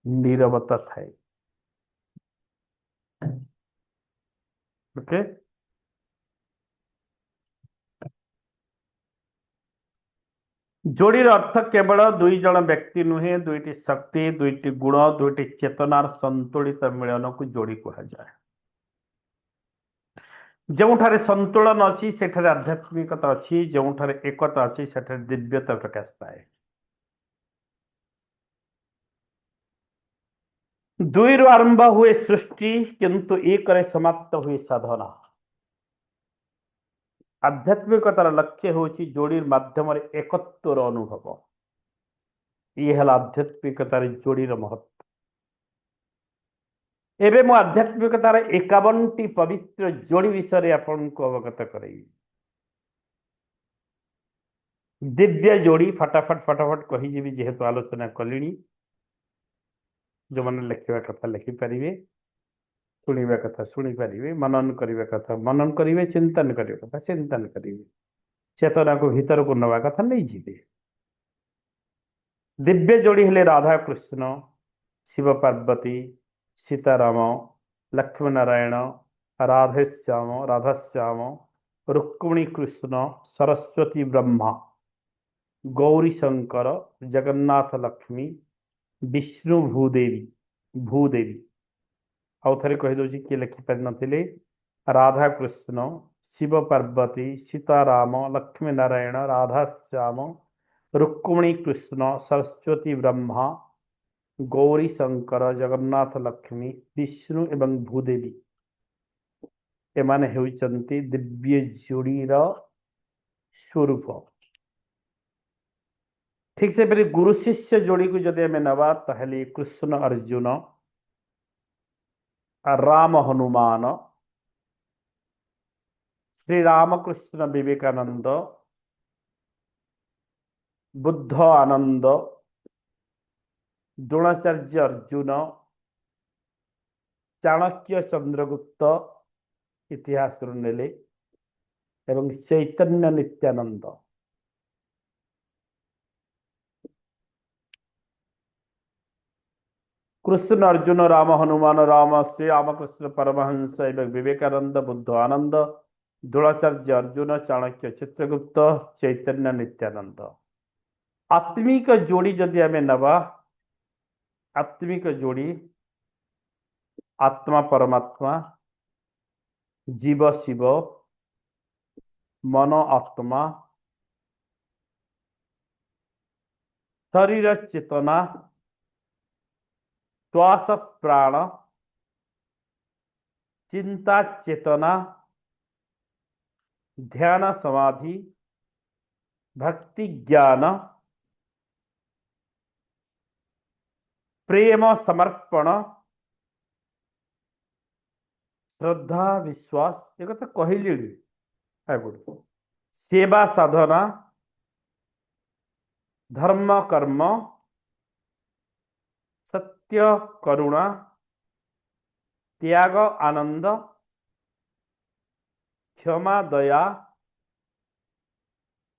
नीरवता थाए। ओके, जोड़ीर अर्थ केवल दुई जन व्यक्ति नुहे, दुईटी शक्ति, दुईटी गुण, दुईटी चेतनार संतुलित मिलन को जोड़ी कहा जाए। जोठारे संतुलन अच्छी सेठारे आध्यात्मिकता अच्छी, जोठारे एकता अच्छी सेठारे दिव्यता प्रकाश पाए। दुई रु आरंभ हुए सृष्टि, किंतु एक समाप्त हुए साधना। आध्यात्मिकतार लक्ष्य होची जोड़ी माध्यम एकत्वर अनुभव। ये है आध्यात्मिकतार जोड़ीर महत्व। एबे मु आध्यात्मिकतार 51टी पवित्र जोड़ी विषय आपको अवगत करें। दिव्य जोड़ी फटाफट फटाफट कहीजी जेहेतु आलोचना कली, जो मैंने लिखा कथा लिखिपारे, शुणा कथा शुणिपारे, मनन करने कथा मनन करेंगे, चिंतन करने कथा चिंतन करेंगे, चेतना को भीतर को नवा कथा नहीं जीवे। दिव्य जोड़ी हेले राधा कृष्ण, शिव पार्वती, सीताराम, लक्ष्मी नारायण, राधेश्याम, राधाश्याम, रुक्मिणी कृष्ण, सरस्वती ब्रह्मा, गौरी शंकर, जगन्नाथ लक्ष्मी, विष्णु भूदेवी। भूदेवी आउ थे कहीदे किए लिखिपार नी, राधा कृष्ण, शिव पार्वती, सीताराम, लक्ष्मी नारायण, राधाश्याम, रुक्मिणी कृष्ण, सरस्वती ब्रह्मा, गौरी शंकर, जगन्नाथ लक्ष्मी, विष्णु एवं भूदेवी एमाने हेउचंती दिव्य जोड़ीर स्वरूप। ठीक से फिर गुरु शिष्य जोड़ी को जदि आम नवा ताहले कृष्ण अर्जुन, राम हनुमान, श्री रामकृष्ण विवेकानंद, बुद्ध आनंद, द्रोणाचार्य अर्जुन, चाणक्य चंद्रगुप्त इतिहास नेले एवं चैतन्य नित्यानंद। कृष्ण अर्जुन राम हनुमान राम श्री रामकृष्ण परमहंस एवं विवेकानंद, बुद्ध आनंद, द्रोणाचार्य अर्जुन, चाणक्य चित्रगुप्त, चैतन्य नित्यानंद। आत्मिक जोड़ी जदि आम नवा, आत्मिक जोड़ी आत्मा परमात्मा, जीव शिव, मन आत्मा, शरीर चेतना, श्वास प्राण, चिंता चेतना, ध्यान समाधि, भक्ति ज्ञान, प्रेम समर्पण, श्रद्धा विश्वास, एक तो कहली आगुड़, सेवा साधना, धर्म कर्म, सत्य करुणा, त्याग आनंद, क्षमा दया,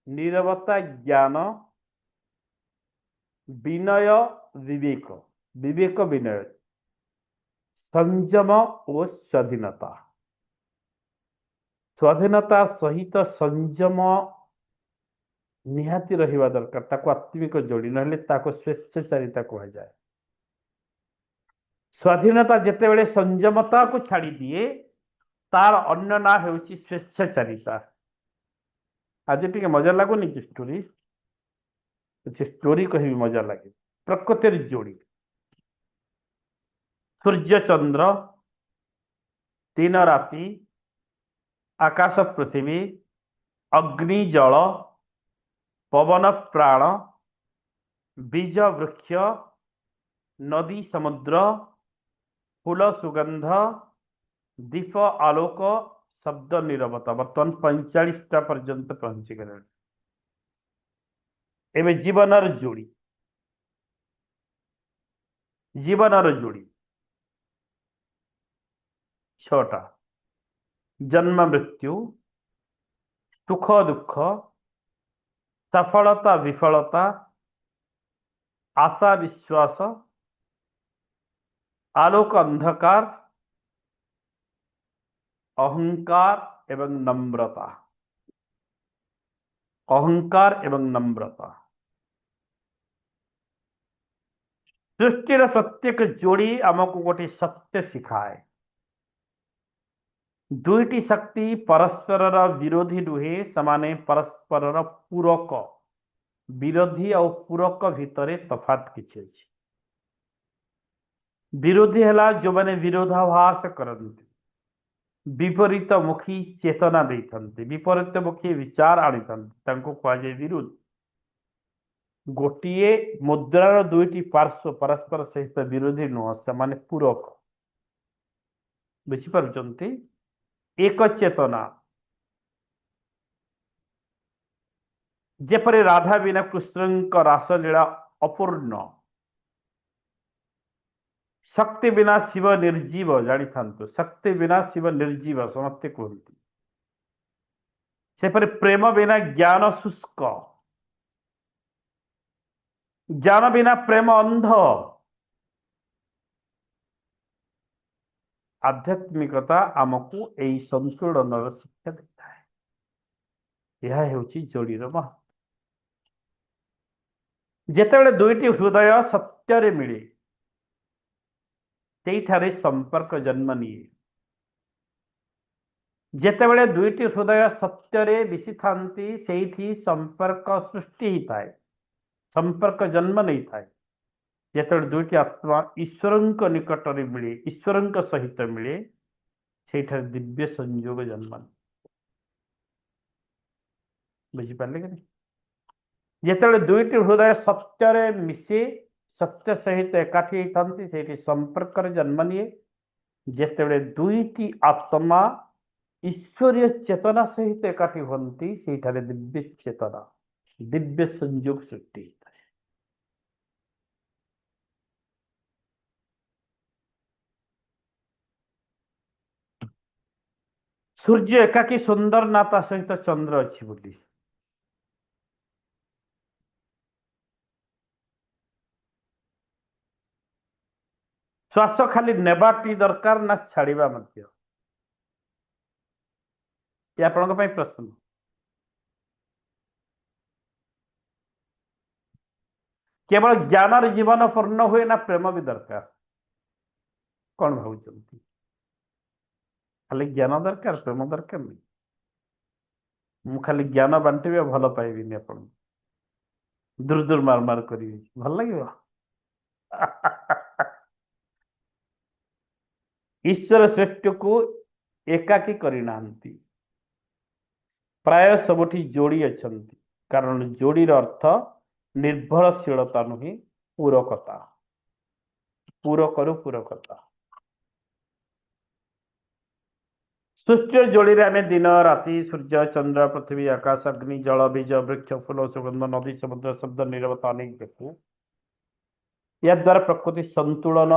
नीरवता ज्ञान, विनय विवेक, विवेक विनय, संयम और स्वाधीनता। स्वाधीनता सहित संयम निहाती रहिबा दरकार, ताको आत्मिक जोड़ी नहले ताको स्वेच्छाचारिता कहा जाए। स्वाधीनता जेतेबेले संयमता को छाड़ी दिए, तार अन्य ना हेउची स्वेच्छाचारिता। आज टिके मजा लगुनि कि स्टोरी, स्टोरी कहि मजा लगे। प्रकृतिर जोड़ी सूर्य चंद्र, दिन राति, आकाश पृथ्वी, अग्नि जल, पवन प्राण, बीज वृक्ष, नदी समुद्र, फूल सुगंध, दीप आलोक, शब्द नीरवता। बर्तमान 45टा पर्यंत पहुंची गले। एवं जीवनर जोड़ी, जीवनर जोड़ी 6टा। जन्म मृत्यु, सुख दुख, सफलता विफलता, आशा विश्वास, आलोक अंधकार, अहंकार एवं नम्रता। अहंकार एवं नम्रता। सृष्टिर प्रत्येक जोड़ी आमको गोटे सत्य शिखाए। दुईटी शक्ति परस्पर विरोधी नुहे, समाने परस्पर पूरक। विरोधी और पूरक भितर तफात किछि अछि। विरोधी है जो मैंने विरोधाभास करते, विपरीत मुखी चेतना देते, विपरीत मुखी विचार आनी कहुए विरोध। गोटे मुद्रार दुईटी पार्श्व परस्पर सहित विरोधी नुह, से माने पूरक। बुझिपारुचंती? एक चेतना जेपरि राधा बिना कृष्ण रासलीला अपूर्ण, शक्ति बिना शिव निर्जीव। जानी था शक्ति बिना शिव निर्जीव समस्ते कहते। सेपरि प्रेम बिना ज्ञान शुष्क, ज्ञान बिना प्रेम अंध। आध्यात्मिकता आमको यही संतुलन शिक्षा देता है। यह होची जोड़ीर महत्व। जेतेबेले दुईटी हृदय सत्य मिले, सेठारे संपर्क जन्म निये। जेतेबेले दुईटी हृदय सत्य मिशी थांती, सेठी संपर्क सृष्टि ही थाए, संपर्क जन्म नहीं थाए। जेतेबेले दुईटी आत्मा ईश्वर निकट में मिले, ईश्वर सहित मिले, सेठारे दिव्य संयोग जन्म। बुझिपारे कि नहीं? जेतेबेले दुईटी हृदय सत्य मिशे, सत्य सहित एकाठी थांती, सेठी संपर्क जन्म निये। जेतेबेले दुईटी आत्मा ईश्वरीय चेतना सहित एकाठी हंती, सेठारे दिव्य चेतना, दिव्य संयोग सृष्टि होता है। सूर्य एकाकी सुंदर ना ता सहित चंद्र अच्छी बोली। श्वास खाली नेबाटी दरकार ना छाड़िबा मध्य। ये आपनका पई प्रश्न। केवल ज्ञान जीवन पूर्ण हुए ना प्रेम भी दरकार? कौन भावुचंती? खाली ज्ञान दरकार, प्रेम दरकार नहीं? मु खाली ज्ञान बांटिबे भल पाइबिनी, आपन दूर दूर मार मार करी भल लगे। ईश्वर सृष्टि को एकाकी करना, प्राय सबुठी जोड़ी अच्छा। कारण जोड़ीर अर्थ निर्भरशीलता नुहे, पूरकता। पूरक पूरकता। सृष्टि जोड़ी आम दिन राति, सूर्य चंद्र पृथ्वी आकाश अग्नि जल बीज वृक्ष फूल सुगंध नदी समुद्र शब्द नीरवता अनेक देखू। या द्वारा प्रकृति संतुलन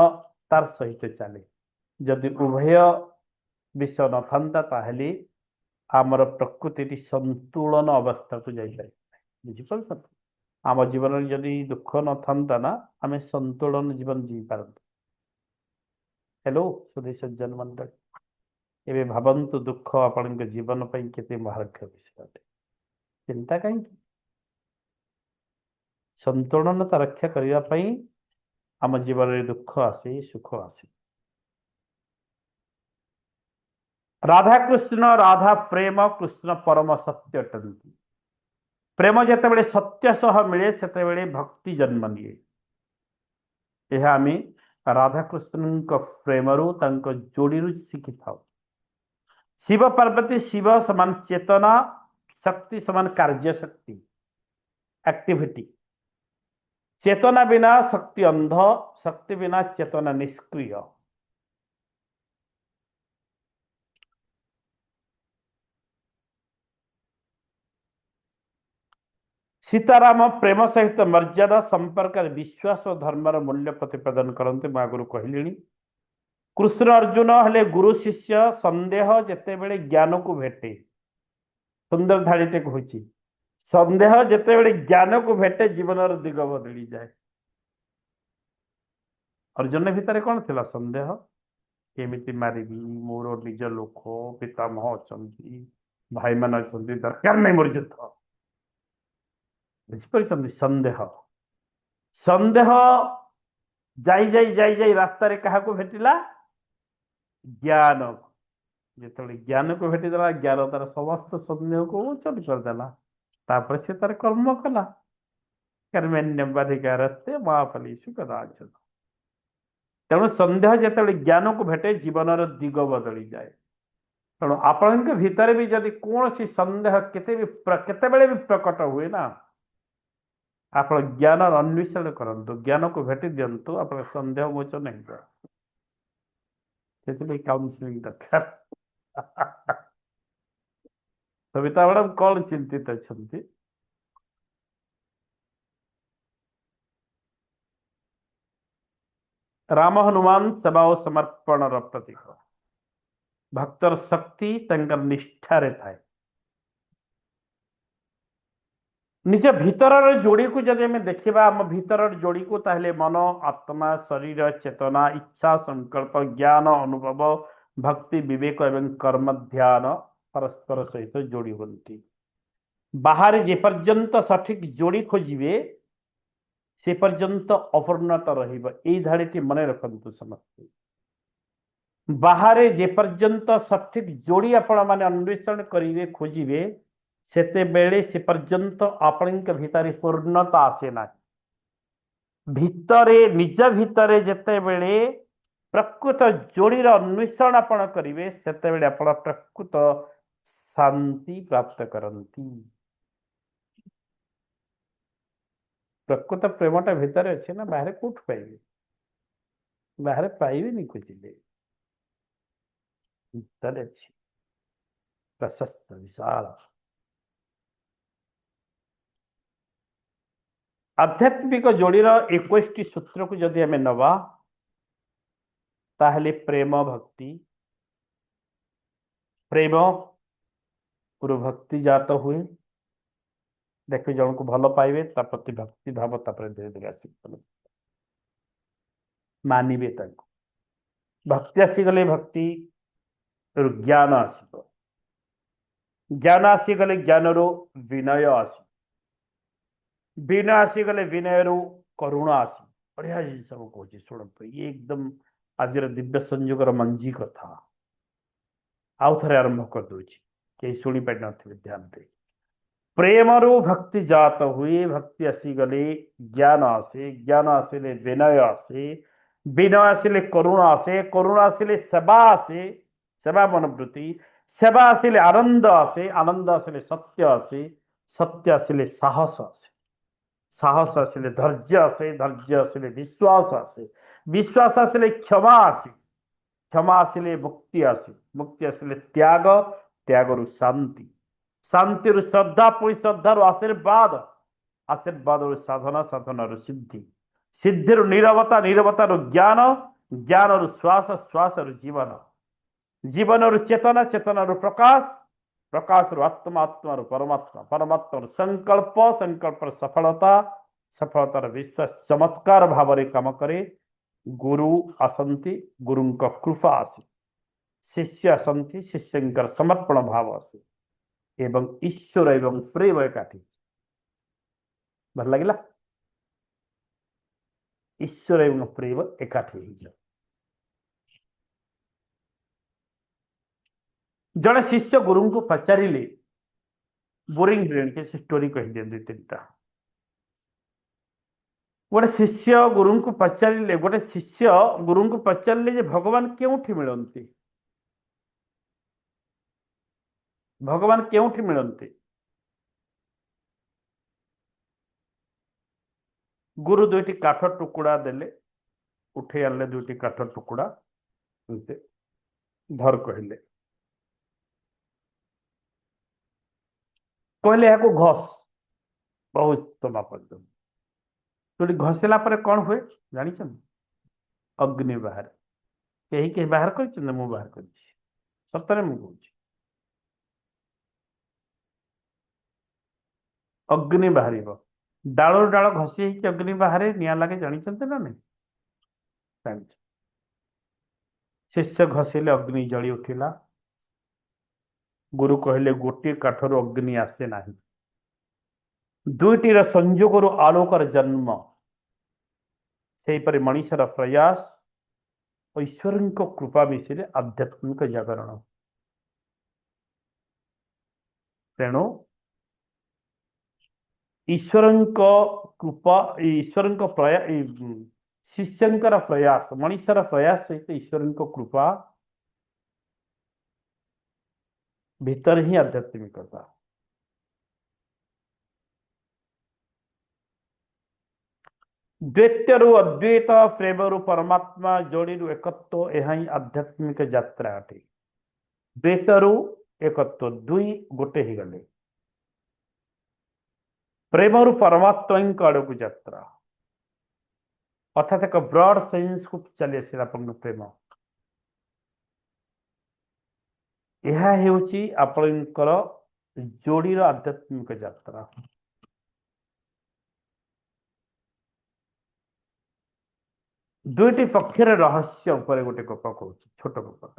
तार सहित चले। जदि उभय विषय न था ताहले आमर प्रकृति संतुलन अवस्था को जाइए। बुझिपार? आम जीवन जदि दुख न था ना, आम संतुलन जीवन जी पार। हेलो सुधी सज्जन मंडल, एवं भावतु दुख आपण जीवन के महारक्ष विषय। चिंता कहीं संतुलनता रक्षा करने आम जीवन दुख आसे सुख आसे। राधा कृष्ण, राधा प्रेम, कृष्ण परम सत्य अटंती। प्रेम जितेबाला सत्य सह मिले, से भक्ति जन्म निये। यह आम राधा कृष्ण प्रेम जोड़ी शिखि था। शिव पार्वती, शिव समान चेतना शक्ति, समान कार्य शक्ति, एक्टिविटी। चेतना बिना शक्ति अंध, शक्ति बिना चेतना निष्क्रिय। सीताराम प्रेम सहित मर्यादा संपर्क विश्वास और धर्मर मूल्य प्रतिपादन करते मैं आगुरी कहली। कृष्ण अर्जुन हेले गुरु शिष्य संदेह जेतेबेले ज्ञान को भेटे, सुंदर धाड़ीटे कहूँ, संदेह जेतेबेले ज्ञान को भेटे जीवन दिग बदली जाए। अर्जुन भितर कौन थिला संदेह, केमिति मारिबी, मोर निज लोक पितामह अछंती, भाई मान अछंती, दरकार नहीं मोर युद्ध। बुझिपार संदेह, संदेह जाई जाई जाई जाई रास्ता रे कहा को भेटिला, ज्ञान। जिते ज्ञान को भेटीदेला, ज्ञान तार समस्त संदेह को उच्चट करदेला, तापर से तार कर्म कला। कर्मेण्यम बाधिकारस्ते महाफलेषु कदाचन। तेणु संदेह जिते ज्ञान को भेटे जीवन दिग बदली जाए। तेणु आपण भितर भी जदि कौन सी संदेह केतेबेले भी प्रकट हुए ना, आप ज्ञान अन्वेषण करंतु, ज्ञान को भेटी दिंतु, आप संदेह मोचन नहीं। काउंसलिंग दरकार। सविता मैडम कौन चिंतित अच्छा? राम हनुमान सेवा और समर्पण प्रतीक। भक्तर शक्ति तंकर निष्ठारे थाए। निज भीतर जोड़ी को जब आम देखा, आम भीतर जोड़ी को ताहले मन आत्मा शरीर चेतना इच्छा संकल्प ज्ञान अनुभव भक्ति विवेक एवं कर्म ध्यान परस्पर सहित जोड़ी होती। बाहर जे पर्यंत सठिक जोड़ी खोजे से पर्यंत अपूर्णत रही धाड़ी मन रखु समस्ते। बाहर जे पर्यंत सठिक जोड़ी आपण माने अन्वेषण करेंगे खोजे सेते बेले से पर्यंत आपण भीतर पूर्णता आसे ना। भितरे निज भितरे जेते बेले प्रकृत जोड़ीर अन्वेषण आपण करेंगे सेते बेले आपण प्रकृत शांति प्राप्त करती। प्रकृत प्रेमटा भितर अच्छे ना, बाहर कौट पाइबे, बाहर पाइबे नहीं खोजिले, भितर अच्छी प्रशस्त विशाल। आध्यात्मिक जोड़ीर 21 सूत्र को जदि आम नवा ताहले प्रेम भक्ति, प्रेम पूर्व भक्ति जात हुए। देखिए जन को भल पाइबे प्रति भक्ति भाव धीरे धीरे आस मानवे। भक्ति आसीगले भक्ति ज्ञान आसब, ज्ञान आसीगले ज्ञान रू विनय आस, विनय आसीगले विनय रू करुणा आस। बढ़िया जिन सब कह शुणु, ये एकदम आज दिव्य संयोगर मंजी कथा आउ थे आरंभ कर दूची, कहीं शुणी पारि थे ध्यान दे। प्रेम रू भक्ति जात हुए, भक्ति आसीगले ज्ञान आसे, ज्ञान आसिले विनय आसे, विनय आसिले करुणा आसे, करुणा आसिले सेवा आसे, सेवा मनोवृत्ति, सेवा आसिले आनंद आसे, आनंद आसिले सत्य आसे, सत्य आसिले साहस आसे, साहस आसिले धैर्य आसे, धैर्य आसिले विश्वास आसे, विश्वास आसिले क्षमा आसे, क्षमा आसिले मुक्ति आसे, मुक्ति आसिले त्याग, त्याग रु शांति, शांति रु श्रद्धा, पुणी श्रद्धा रु आशीर्वाद, आशीर्वाद रु साधना, साधना रु सिद्धि, सिद्धि रु नीरवता, नीरवता रु ज्ञान, ज्ञान रु श्वास, श्वास रु जीवन, जीवन रु चेतना, चेतना रु प्रकाश, प्रकाश रु आत्मा, आत्मा रु परमात्मा, परमात्मा रु संकल्प, संकल्प रु सफलता, सफलतार विश्वास चमत्कार भाव में काम करे। गुरु आसंती, गुरु कृपा आसी, शिष्य आसंती, शिष्य समर्पण भाव आसी, एवं ईश्वर एवं प्रेम एकाठी। भल लगे ईश्वर एवं प्रेम एकाठी हो जाए। जड़े शिष्य गुरु को पचारे बोरिंग के स्टोरी कही दिए 2-3टा। गोटे शिष्य गुरु को पचारे, गोटे शिष्य गुरु को पचारे भगवान केउठी मिलती, भगवान केउठी मिलती? गुरु दुईटी काठ टुकुड़ा देले, उठे आनले दुईटी काठ टुकुड़ा, एमती धर कहले, कहले याको घस बहुत समय पर्यंत। तो घसिला पर कौन हुए जानी अग्नि बाहर। कहीं कहीं बाहर कर मु बाहर कर सतरे मु कहूँ अग्नि बाहर डाल डाल घसी अग्नि बाहर निआ लगे जानी ना नहीं जानी। शिष्य घसीले अग्नि जली उठिला। गुरु कहले गोटे काठर अग्नि आसे ना, दुईटीर संजोगर आलोकर जन्म। सेहीपरि मनीषर प्रयास ईश्वर कृपा मिशिले आध्यात्मिक जागरण। तेणु ईश्वर कृपा ईश्वर शिष्यंकर प्रयास मनीषर प्रयास सहित ईश्वर कृपा भीतर ही आध्यात्मिकता। द्वैत रु अद्वैत प्रेम रु परमात्मा जोड़ी रु एकत्व यह ही आध्यात्मिक यात्रा अटे। द्वैत रु एकत्व दुई गोटे ही गले, प्रेम रु परमात्मा आड़ को यात्रा अर्थात एक ब्रॉड सेंस को चली आसा प्रेम। यह हेउची आपणकर जोड़ीर आध्यात्मिक यात्रा। दुईटी पक्षर रहस्य उपर गोटे गप कहूँ, छोट गप।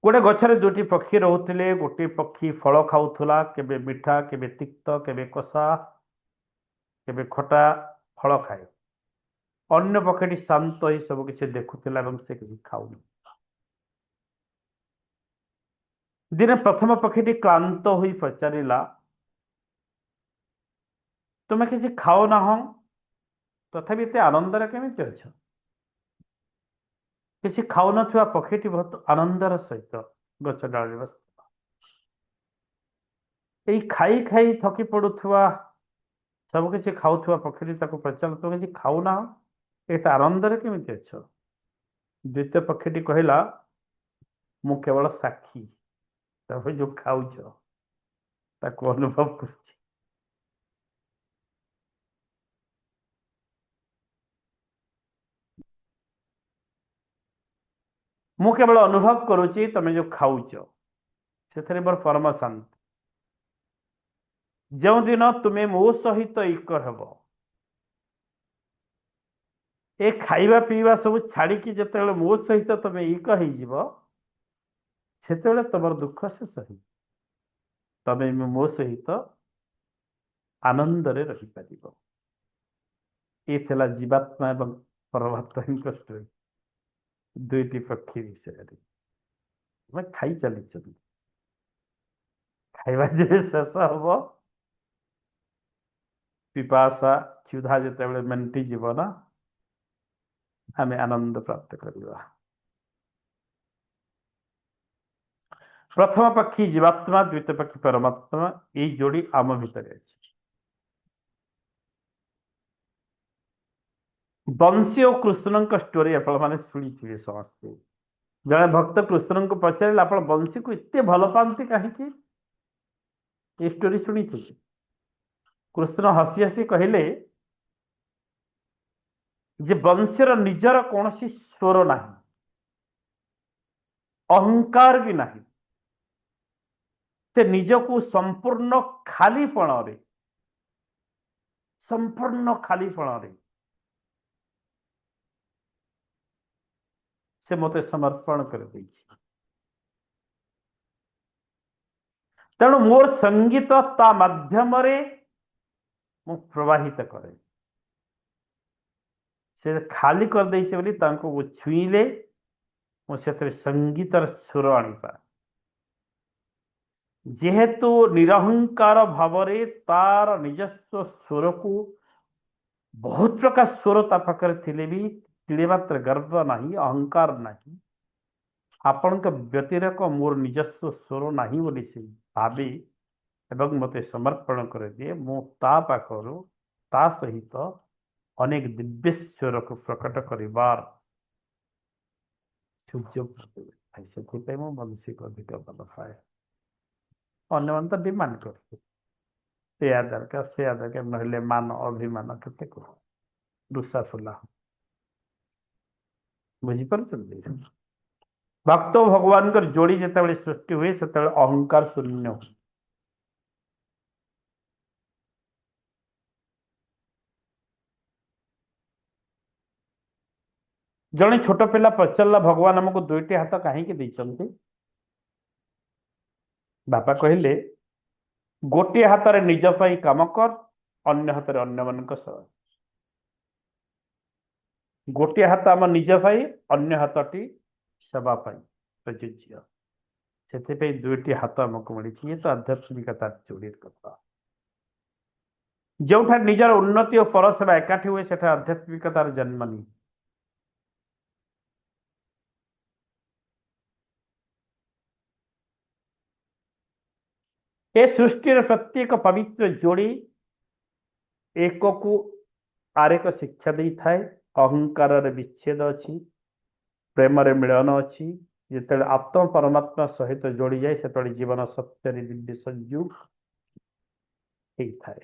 गोटे गछरे दुईटी पक्षी रोते, गोटे पक्षी फल खाऊला, केबे मिठा केबे तिक्त केबे कषा केबे खटा फल खाए। अन्य पक्षी शांत ही सब किसी देखुला से किसी खाऊनी। दिने प्रथम पक्षी क्लांत हो पचारा, तुम्हें किसी खाओ ना हो तथापि एत आनंदर केमिति अछ? किसी खाऊ नथिबा पक्षीटी बहुत आनंदर सहित गछ डाल बस खाई खाई थकी पड़ुवा सब किसी खाऊवा पक्षी पचार तुम किसी खाऊ ना एत आनंदर केमिति अछ? द्वितीय पक्षी कहला मु केवल साक्षी, तब जो खाऊच ताको अनुभव कर। मु केवल अनुभव करुच्ची तमें जो खाऊच से मोर परम शांति। जो दिन तुम्हें मो सहित एक हेब, ए खाइबा पीवा सब छाड़िकी जिते मो सहित तुम एक से तुम दुख शेष हो, तमें मो सहित आनंदरे रही पार। ये थिला जीवात्मा एवं परमात्मा स्टोरी दुईटी पक्षी विषय में। खाई चली खाइबा जे शेष हम पिपासा क्षुधा जिते मेंटी जीवन आम आनंद प्राप्त करवा। प्रथम पक्षी जीवात्मा, द्वितीय पक्षी परमात्मा, ये जोड़ी आम भितर अच्छी। बंशी और कृष्ण स्टोरी आपने शुणी थे समस्ते। जड़े भक्त कृष्ण को पचारे आप बंशी को एत भल पाती कहीं ये स्टोरी शुणी थे। कृष्ण हसी हसी कहले जे बंशीर निजर कौन स्वर ना, अहंकार भी नहीं, से निजको संपूर्ण खालीपण से मते समर्पण कर देछि। तेणु मोर संगीत ता माध्यम मु प्रवाहित करे। से खाली कर देछि बोली तांको वो छुईले मुझे संगीतर सुर आनीपा। जेहेतु निरहंकार भावरे तार निजस्व स्वर को बहुत प्रकार स्वर ता पाखरे थिले भी तिले मात्र गर्व नहीं, अहंकार नहीं, आपण व्यतिरेक मोर निजस्व स्वर नहीं बोली से भावे ଏବଂ ମୋତେ ସମର୍ପଣ କରିଦିଏ, ମୁଁ ତା ପାଖରୁ ତା ସହିତ ଅନେକ ଦିବ୍ୟେଶ୍ୱରକୁ ପ୍ରକଟ କରିବାର ସୁଯୋଗ ପାଏ। ସେଥିପାଇଁ ମୁଁ ବଂଶୀକୁ ଅଧିକ ଭଲ ପାଏ। ଅନ୍ୟମାନେ ତ ଡିମାଣ୍ଡ କରନ୍ତି, ସେୟା ଦରକାର ସେୟା ଦରକାର, ନହେଲେ ମାନ ଅଭିମାନ କେତେ କର ରୁଷା ଫୁଲା। ବୁଝିପାରୁଛନ୍ତି? ଭକ୍ତ ଓ ଭଗବାନଙ୍କର ଯୋଡ଼ି ଯେତେବେଳେ ସୃଷ୍ଟି ହୁଏ ସେତେବେଳେ ଅହଙ୍କାର ଶୂନ୍ୟ ହୁଏ। ଜଣେ ଛୋଟ ପିଲା ପଚାରିଲା, ଭଗବାନ ଆମକୁ ଦୁଇଟି ହାତ କାହିଁକି ଦେଇଛନ୍ତି? ବାପା କହିଲେ, ଗୋଟିଏ ହାତରେ ନିଜ ପାଇଁ କାମ କର, ଅନ୍ୟ ହାତରେ ଅନ୍ୟମାନଙ୍କ ସହ। ଗୋଟିଏ ହାତ ଆମ ନିଜ ପାଇଁ, ଅନ୍ୟ ହାତଟି ସେବା ପାଇଁ ପ୍ରଯୁଜ୍ୟ। ସେଥିପାଇଁ ଦୁଇଟି ହାତ ଆମକୁ ମିଳିଛି। ଇଏ ତ ଆଧ୍ୟାତ୍ମିକତା ଯୋଡ଼ିର କଥା। ଯେଉଁଠାରେ ନିଜର ଉନ୍ନତି ଓ ପର ସେବା ଏକାଠି ହୁଏ ସେଠାରେ ଆଧ୍ୟାତ୍ମିକତାର ଜନ୍ମ ନିଏ। ଏ ସୃଷ୍ଟିର ପ୍ରତ୍ୟେକ ପବିତ୍ର ଯୋଡ଼ି ଏକକୁ ଆରେକ ଶିକ୍ଷା ଦେଇଥାଏ। ଅହଙ୍କାରରେ ବିଚ୍ଛେଦ ଅଛି, ପ୍ରେମରେ ମିଳନ ଅଛି। ଯେତେବେଳେ ଆତ୍ମ ପରମାତ୍ମା ସହିତ ଯୋଡ଼ିଯାଏ ସେତେବେଳେ ଜୀବନ ସତ୍ୟରେ ଦିବ୍ୟ ସଂଯୋଗ ହେଇଥାଏ।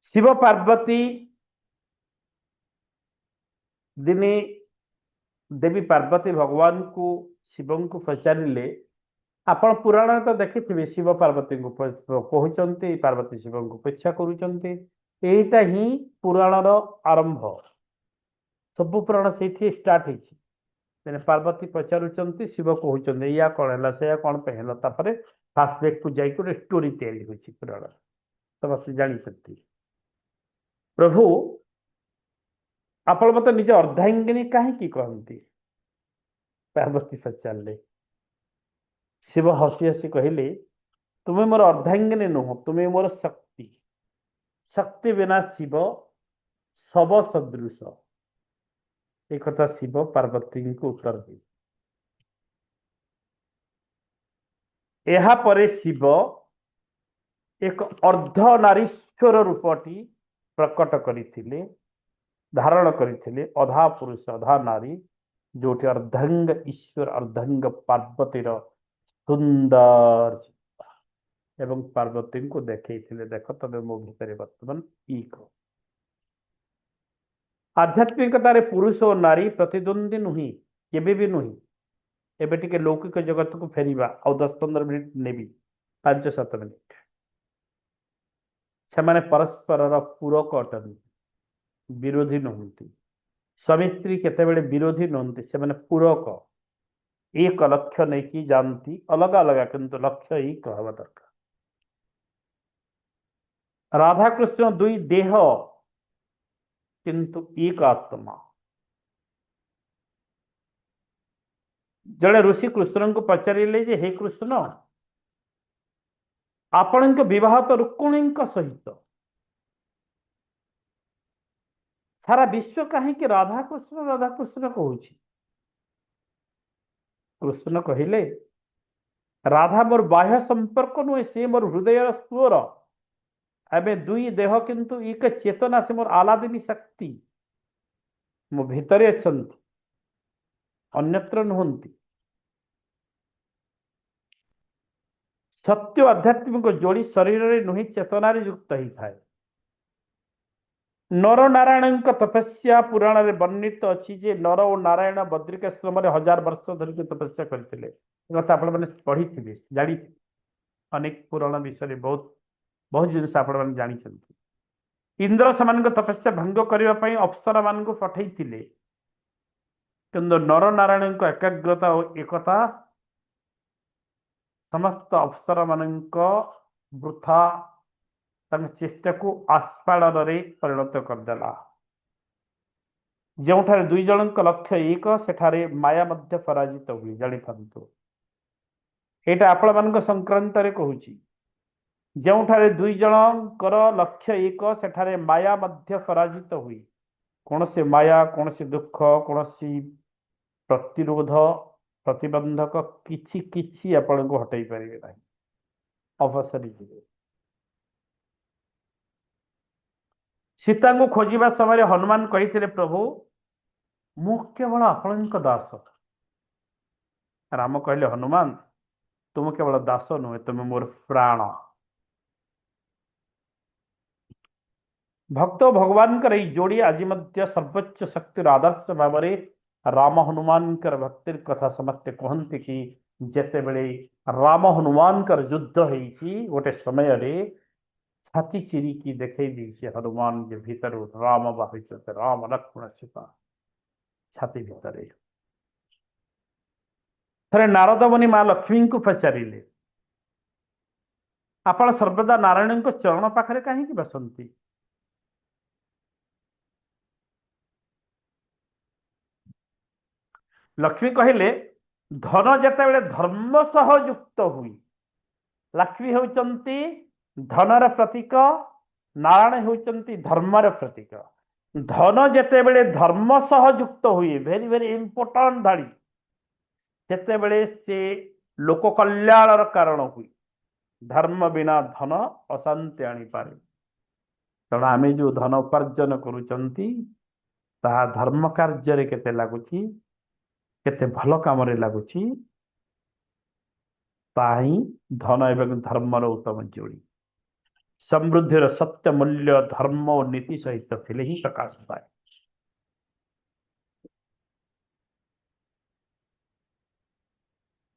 ଶିବ ପାର୍ବତୀ ଦିନେ ଦେବୀ ପାର୍ବତୀ ଭଗବାନଙ୍କୁ ଶିବଙ୍କୁ ପଚାରିଲେ, ଆପଣ ପୁରାଣରେ ତ ଦେଖିଥିବେ ଶିବ ପାର୍ବତୀଙ୍କୁ କହୁଛନ୍ତି, ପାର୍ବତୀ ଶିବଙ୍କୁ ପେଚ୍ଛା କରୁଛନ୍ତି। ଏଇଟା ହିଁ ପୁରାଣର ଆରମ୍ଭ। ସବୁ ପୁରାଣ ସେଇଠି ଷ୍ଟାର୍ଟ ହେଇଛି। ମାନେ ପାର୍ବତୀ ପଚାରୁଛନ୍ତି, ଶିବ କହୁଛନ୍ତି ଏଇଆ କଣ ହେଲା, ସେଇଆ କଣ ପାଇଁ ହେଲା। ତାପରେ ଫ୍ଲାସବ୍ୟାକକୁ ଯାଇକି ଗୋଟେ ଷ୍ଟୋରି ତିଆରି ହୋଇଛି ପୁରାଣ, ସମସ୍ତେ ଜାଣିଛନ୍ତି। ପ୍ରଭୁ ଆପଣ ମତେ ନିଜ ଅର୍ଦ୍ଧାଙ୍ଗିନୀ କାହିଁକି କହନ୍ତି? ପାର୍ବତୀ ପଚାରିଲେ। ଶିବ ହସି ହସି କହିଲେ, ତୁମେ ମୋର ଅର୍ଦ୍ଧାଙ୍ଗିନୀ ନୁହଁ, ତୁମେ ମୋର ଶକ୍ତି। ଶକ୍ତି ବିନା ଶିବ ଶବ ସଦୃଶ। ଏ କଥା ଶିବ ପାର୍ବତୀଙ୍କୁ ଉତ୍ତର ଦେଲେ। ଏହାପରେ ଶିବ ଏକ ଅର୍ଦ୍ଧ ନାରୀଶ୍ୱର ରୂପଟି ପ୍ରକଟ କରିଥିଲେ, ଧାରଣ କରିଥିଲେ। ଅଧା ପୁରୁଷ ଅଧା ନାରୀ, ଯୋଉଠି ଅର୍ଦ୍ଧାଙ୍ଗ ଈଶ୍ୱର ଅର୍ଦ୍ଧାଙ୍ଗ ପାର୍ବତୀର ସୁନ୍ଦର ଏବଂ ପାର୍ବତୀଙ୍କୁ ଦେଖେଇଥିଲେ, ଦେଖ ତମେ ମୋ ଭିତରେ ବର୍ତ୍ତମାନ ଏକ। ଆଧ୍ୟାତ୍ମିକତାରେ ପୁରୁଷ ଓ ନାରୀ ପ୍ରତିଦ୍ୱନ୍ଦ୍ୱୀ ନୁହେଁ, କେବେ ବି ନୁହେଁ। ଏବେ ଟିକେ ଲୌକିକ ଜଗତକୁ ଫେରିବା, ଆଉ 10-15 ମିନିଟ୍ ନେବି, 5-7 ମିନିଟ୍। ସେମାନେ ପରସ୍ପରର ପୂରକ ଅଟନ୍ତି, ବିରୋଧୀ ନୁହନ୍ତି। ସ୍ୱାମୀ ସ୍ତ୍ରୀ କେତେବେଳେ ବିରୋଧୀ ନୁହନ୍ତି, ସେମାନେ ପୂରକ। ଏକ ଲକ୍ଷ୍ୟ ନେଇକି ଯାଆନ୍ତି, ଅଲଗା ଅଲଗା କିନ୍ତୁ ଲକ୍ଷ୍ୟ ଏକ ହେବା ଦରକାର। ରାଧାକୃଷ୍ଣ ଦୁଇ ଦେହ କିନ୍ତୁ ଏକ ଆତ୍ମା। ଜଣେ ଋଷି କୃଷ୍ଣଙ୍କୁ ପଚାରିଲେ ଯେ, ହେ କୃଷ୍ଣ, ଆପଣଙ୍କ ବିବାହ ତ ରୁକ୍ମିଣୀଙ୍କ ସହିତ, ସାରା ବିଶ୍ୱ କାହିଁକି ରାଧାକୃଷ୍ଣ ରାଧାକୃଷ୍ଣ କହୁଛି? କୃଷ୍ଣ କହିଲେ, ରାଧା ମୋର ବାହ୍ୟ ସମ୍ପର୍କ ନୁହେଁ, ସେ ମୋର ହୃଦୟର ସ୍ୱର। ଏବେ ଦୁଇ ଦେହ କିନ୍ତୁ ଏକ ଚେତନା, ସେ ମୋର ଆଲାଦିନୀ ଶକ୍ତି, ମୋ ଭିତରେ ଅଛନ୍ତି, ଅନ୍ୟତ୍ର ନୁହନ୍ତି। ସତ୍ୟ ଆଧ୍ୟାତ୍ମିକ ଯୋଡ଼ି ଶରୀରରେ ନୁହେଁ ଚେତନାରେ ଯୁକ୍ତ ହେଇଥାଏ। ନର ନାରାୟଣଙ୍କ ତପସ୍ୟା ପୁରାଣରେ ବର୍ଣ୍ଣିତ ଅଛି ଯେ ନର ଓ ନାରାୟଣ ବଦ୍ରିକାଶ୍ରମରେ 1000 ବର୍ଷ ଧରିକି ତପସ୍ୟା କରିଥିଲେ। ଏ କଥା ଆପଣମାନେ ପଢିଥିବେ, ଜାଣିଥିବେ। ଅନେକ ପୁରାଣ ବିଷୟରେ ବହୁତ ବହୁତ ଜିନିଷ ଆପଣମାନେ ଜାଣିଛନ୍ତି। ଇନ୍ଦ୍ର ସେମାନଙ୍କ ତପସ୍ୟା ଭଙ୍ଗ କରିବା ପାଇଁ ଅପ୍ସରାମାନଙ୍କୁ ପଠେଇଥିଲେ, କିନ୍ତୁ ନର ନାରାୟଣଙ୍କ ଏକାଗ୍ରତା ଓ ଏକତା ସମସ୍ତ ଅପ୍ସରାମାନଙ୍କ ବୃଥା ତାଙ୍କ ଚେଷ୍ଟାକୁ ଆସ୍ଫାଳନରେ ପରିଣତ କରିଦେଲା। ଯେଉଁଠାରେ ଦୁଇ ଜଣଙ୍କ ଲକ୍ଷ୍ୟ ଏକ, ସେଠାରେ ମାୟା ମଧ୍ୟ ପରାଜିତ ହୁଏ, ଜାଣିଥାନ୍ତୁ। ଏଇଟା ଆପଣମାନଙ୍କ ସଂକ୍ରାନ୍ତରେ କହୁଛି। ଯେଉଁଠାରେ ଦୁଇ ଜଣଙ୍କର ଲକ୍ଷ୍ୟ ଏକ, ସେଠାରେ ମାୟା ମଧ୍ୟ ପରାଜିତ ହୁଏ। କୌଣସି ମାୟା, କୌଣସି ଦୁଃଖ, କୌଣସି ପ୍ରତିରୋଧ प्रतिबंधक किछि किछि आपण को हटाई पारिबे नाही अवसरी जिवे सीता को खोजिबा समय हनुमान कहिथिले प्रभु मु केवल आपणक दास राम कहले हनुमान तुम केवल दास नुहे तुम मोर प्राण भक्त भगवान जोड़ी आज सर्वोच्च शक्तिर आदर्श भाव राम हनुमान भक्तिर कथा समस्ते कहते कि जेते बेले राम हनुमान युद्ध होती गोटे समय रे छाती चिरिकी देखई दी हनुमान जे भीतर राम बाहित राम लक्ष्मण सीता छाती भीतर थे नारद मुनि माँ लक्ष्मी को पचारे आपण सर्वदा नारायण को चरण पाखरे कहीं बसंती लक्ष्मी कहले धन जेते धर्म सह युक्त हुई लक्ष्मी होती धनर प्रतीक नारायण होती धर्मर प्रतीक धन जेते बेले धर्म सह युक्त हुए वेरी वेरी इंपोर्टेंट धाड़ी जेते बेले से लोक कल्याणर कारण हुई धर्म बिना धन अशांति आनी पारे तेणु आम जो धन उपार्जन करुचंती ताहा धर्म कार्य केते लागुची केते भल काम लगुच धन एवं धर्मर उत्तम जोड़ी समृद्धिर सत्य मूल्य धर्म और नीति सहित थिले ही प्रकाश पाए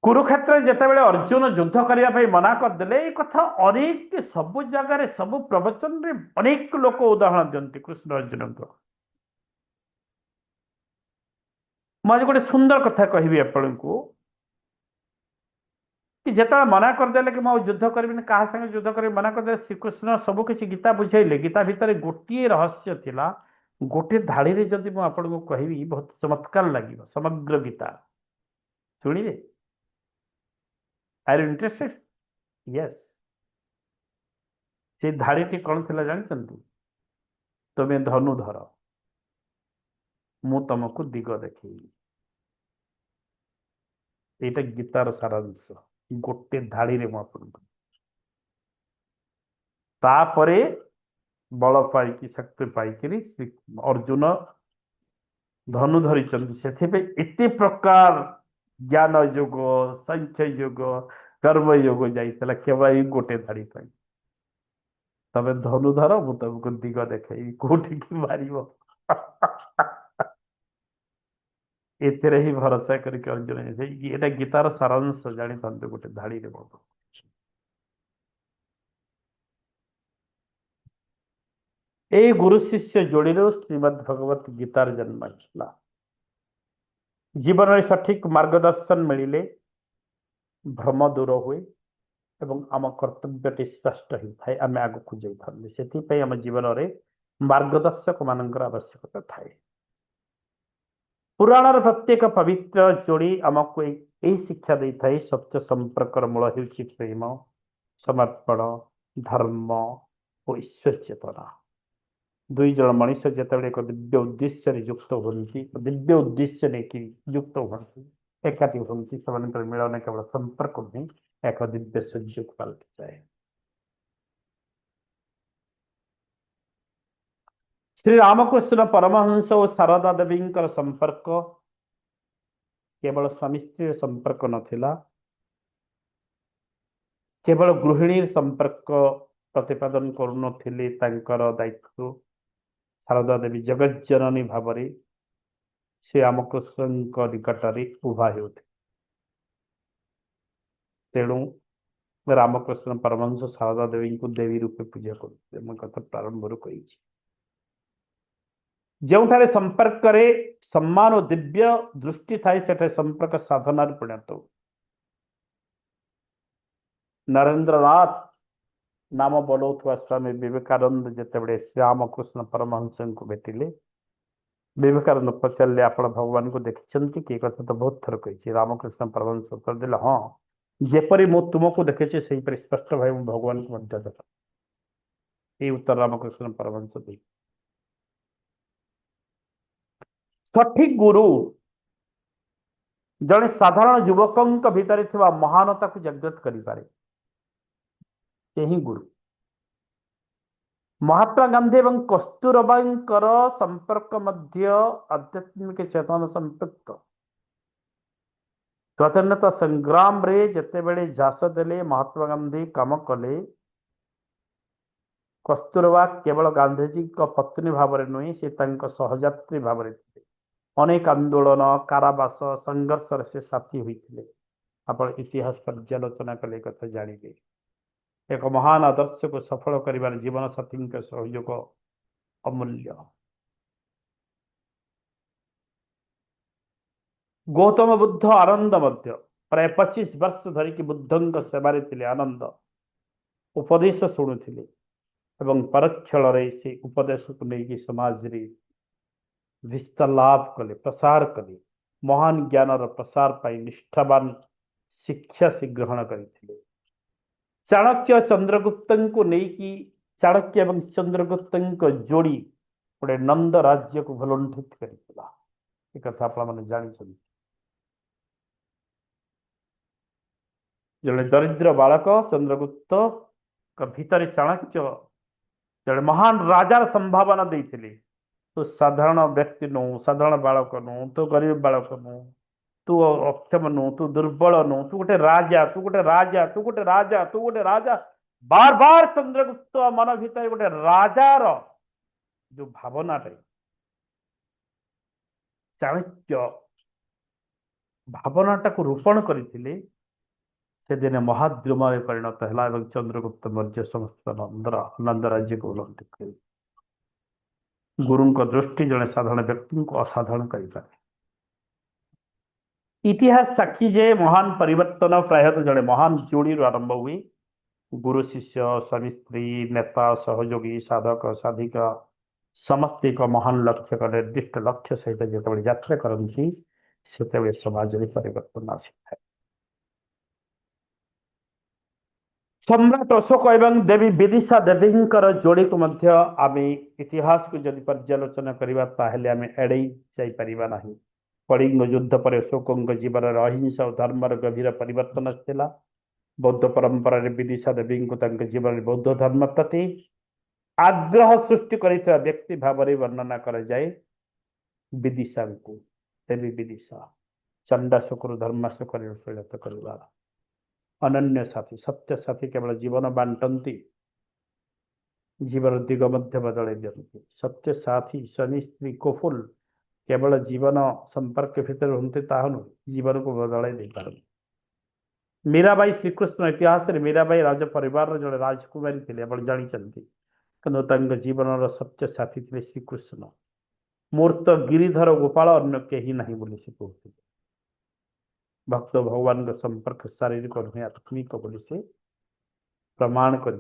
कुरुक्षेत्र जितेबाला अर्जुन युद्ध करने मना करदे कथा अनेक सबु जगार सबु प्रवचन रे अनेक लोक उदाहरण दिखती कृष्ण अर्जुन को मुझे गोटे सुंदर कथा कहबी आपण को कि जिते मना करदे कि मुझे युद्ध करी क्या संगे युद्ध कर मना करदे श्रीकृष्ण सबू किसी गीता बुझेले गीता भितर गोटे रहस्य थिला गोटे धाड़ी रे जदि मुझे आपन को कहबी बहुत चमत्कार लगे समग्र गीता शुणिबे आर यू इंटरेस्टेड यस से धाड़ीटी कौन थिला जानछंती तुम्हें धनुधर मु तुमको दिग देखी एटा गीतार सारांश गोटे धाड़ी रे तापरे बल पाई शक्ति पाई श्री अर्जुन धनु धरी से प्रकार ज्ञान योग संख्य योग कर्म योग जाइला केवल गोटे धाड़ी पाई तबे धनुधर मु तुमको दिग देखी कोठी की मारिबो एते ही भरोसा करके अर्जुन ये गीतार सारांश जानी था गोटे धाड़ी रे ए गुरु शिष्य जोड़ी श्रीमद भगवत गीतार जन्म जीवन में सठिक मार्गदर्शन मिले भ्रम दूर हुए एवं आम कर्तव्य स्पष्ट होता है आम आग को जाता से आम जीवन में मार्गदर्शक मान आवश्यकता थाए पुराणर प्रत्येक पवित्र जोड़ी आमको यही शिक्षा दे था सत्य संपर्क मूल हो प्रेम समर्पण धर्म और ईश्वर चेतना दुई जन मनीष जिते एक दिव्य उद्देश्य युक्त होती दिव्य उद्देश्य नहीं युक्त होती एकाठी होती से मिलन केवल संपर्क नहीं एक दिव्य संयोग पलटि जाए श्री रामकृष्ण परमहंस और शारदा देवी संपर्क केवल स्वामी स्त्री संपर्क नथिला केवल गृहिणी संपर्क प्रतिपादन करुनथिले दायित्व शारदा देवी जगत जननी भाव श्री रामकृष्ण निकट में उभा होते तेणु रामकृष्ण परमहंस शारदा देवी को देवी रूपे पूजा करते मैं कथा प्रारंभ कही जो संपर्क सम्मान और दिव्य दृष्टि थाए से संपर्क साधना परिणत नरेंद्रनाथ नाम बोलौथुआ स्वामी विवेकानंद जिते श्रीरामकृष्ण परमहंस को भेटिले विवेकानंद पचारे आप भगवान को देखी कि कथा तो बहुत थर कही रामकृष्ण परमहंस उत्तर देला हाँ जेपरी मु तुमको देखे से स्पष्ट भाई भगवान को देखा ये उत्तर रामकृष्ण परमहंस दे सठिक गुरु जड़े साधारण युवक भितर महानता को जागृत करें गुरु। महात्मा गांधी एवं कस्तूरबा संपर्क मध्य आध्यात्मिक चेतन संपृक्त। स्वतंत्रता संग्राम रे जिते बड़े झास देले महात्मा गांधी काम कले। कस्तूरबा केवल गांधीजी पत्नी भाव में नुहे से सहयात्री भाव में अनेक आंदोलन कारावास संघर्ष से साथी होते। आप इतिहास पर्यालोचना कले कथा जानवे एक महान आदर्श को सफल कर जीवन साथी सहयोग अमूल्य। गौतम बुद्ध आनंद मध्य प्राय 25 वर्ष धरिकी बुद्ध सेवारे थे। आनंद उपदेश शुणुले एवं परोक्षल से उपदेश को लेकिन समाज रे विस्तार लाभ कले प्रसार कले। महान ज्ञान प्रसार पाई निष्ठावान शिक्षा से ग्रहण करते। चाणक्य चंद्रगुप्त को लेकिन चाणक्य एवं चंद्रगुप्त जोड़ी गोटे नंद राज्य को भलुंठित करता एक कथा आप जानी। जड़े दरिद्र बालक चंद्रगुप्त भीतर चाणक्य जड़े महान राजार संभावना देते। तू साधारण व्यक्ति नु साधारण बालक नु तू गरीब बालक नु तू अक्षम नु तू दुर्बल नु तू गोटे राजा तू गोटे राजा तू गोटे राजा तू गोटे राजा बार बार चंद्रगुप्त मन भीतर गोटे राजार जो भावना चाणक्य भावनाटा को रोपण करते से दिन महाद्रुम परिणत है। चंद्रगुप्त मौर्य समस्त नंद राज्य को उल्लंघित कर गुरु दृष्टि जड़े साधारण व्यक्ति को असाधारण कर। इतिहास साक्षी जे महान परिवर्तन प्रायतः जड़े महान जोड़ी आरंभ हुए। गुरु शिष्य स्वामी स्त्री नेता सहयोगी साधक साधिका समस्त एक महान लक्ष्य का निर्दिष्ट लक्ष्य सहित जो यात्रा करती से समाज में परिवर्तन आसी है। सम्राट अशोक एवं देवी विदिशा देवी जोड़ी को मध्य आमे इतिहास को जदि पर्यालोचना करबा ताहेले आमे एड़ै जाई परिबा नाही। कलिंग युद्ध पर अशोक जीवन अहिंसा और धर्मर गभीर परिवर्तन आसला। बौद्ध परंपरा विदिशा देवी को जीवन बौद्ध धर्म प्रति आग्रह सृष्टि कर व्यक्ति भाव में वर्णना कर जाए। विदिशा को देवी विदिशा चंडाशोक धर्माशोक परिणत कर अनन्य साथी सत्य साथी केवल जीवन बांटती जीवन दिग मध्य बदल दिखती। सत्य साथी शनि स्त्री कोफुल केवल जीवन संपर्क भीतर होते जीवन को बदल दे पार। मीराबाई श्रीकृष्ण इतिहास मीराबाई राज परिवार जड़े राजकुमारी थे आप जानते कि जीवन सत्य साथी थे श्रीकृष्ण। मूर्त गिरिधर गोपाल अन्य कहीं नहीं बोली से कहते। भक्त भगवान का संपर्क शारीरिक नुहे आत्मिक बोली से प्रमाण कर।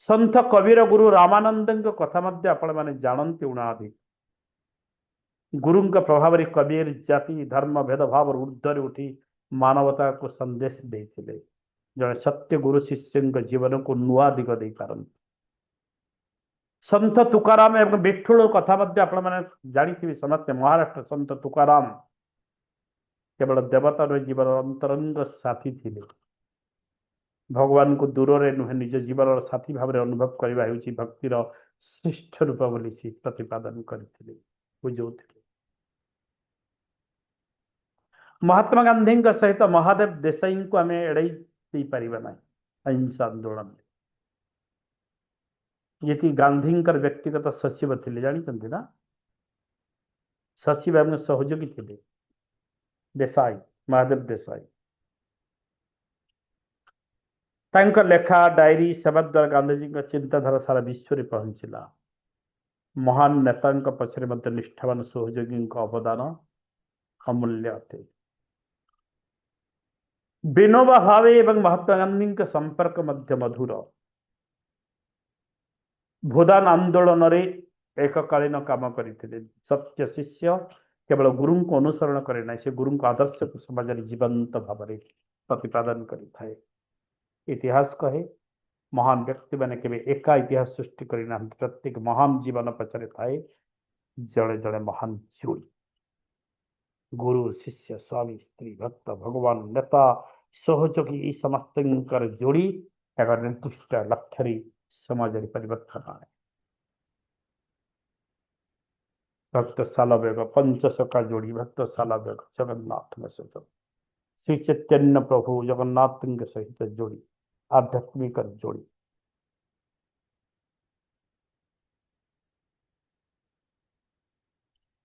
संत कबीर गुरु रामानंद कथा मध्य आपण माने जानते उणाधि। गुरु का प्रभाव कबीर जाति धर्म भेदभाव ऊर्ध्वर उठी मानवता को संदेश देते। जड़े सत्य गुरु शिष्य जीवन को नुआ दिग दे पारती। संत तुकाराम एवं विठुल कथा मध्य आपण माने जानी समस्त। महाराष्ट्र संत तुकाराम केवल देवता नुहे जीवन अंतरंग साथी थे। भगवान को दूर रे नुहे निज जीवन साथी भाव में अनुभव करवा भक्तिर श्रेष्ठ रूप बोली से प्रतिपादन करते बुझाते। महात्मा गांधी सहित महादेव देसाई को आम एड़े पारिबा ना अहिंसा आंदोलन। ये गांधी व्यक्तिगत सचिव थे जानते ना सचिव एवं सहयोगी थे देसाई महादेव देसाई। तांका लेखा डायरी सेवा द्वारा गांधीजी का चिंताधारा सारा विश्व में पहुंचला। महान नेता पछरे मध्य निष्ठावान सहयोगी अवदान अमूल्य थे। विनोबा भावे एवं महात्मा गांधी के संपर्क मध्य मधुर। भूदान आंदोलन रे एककालीन काम करते। सत्य शिष्य केवल गुरु को अनुसरण करे ना से गुरु आदर्श को समाज में जीवंत भाव में प्रतिपादन करें। इतिहास कहे महान व्यक्ति मैंने केवल एका इतिहास सृष्टि करना प्रत्येक महान जीवन पचरे थाए जड़े जड़े महान जोड़ी। गुरु शिष्य स्वामी स्त्री भक्त भगवान नेता सहयोगी ई समस्त जोड़ी एक निर्दिष्ट लक्ष्य समाज परिवर्तन आने भक्त सालवेग पंचसखा जोड़ी भक्त सालवेग जगन्नाथ में सहित श्री चैतन्य प्रभु जगन्नाथ सहित जोड़ी आध्यात्मिक जोड़ी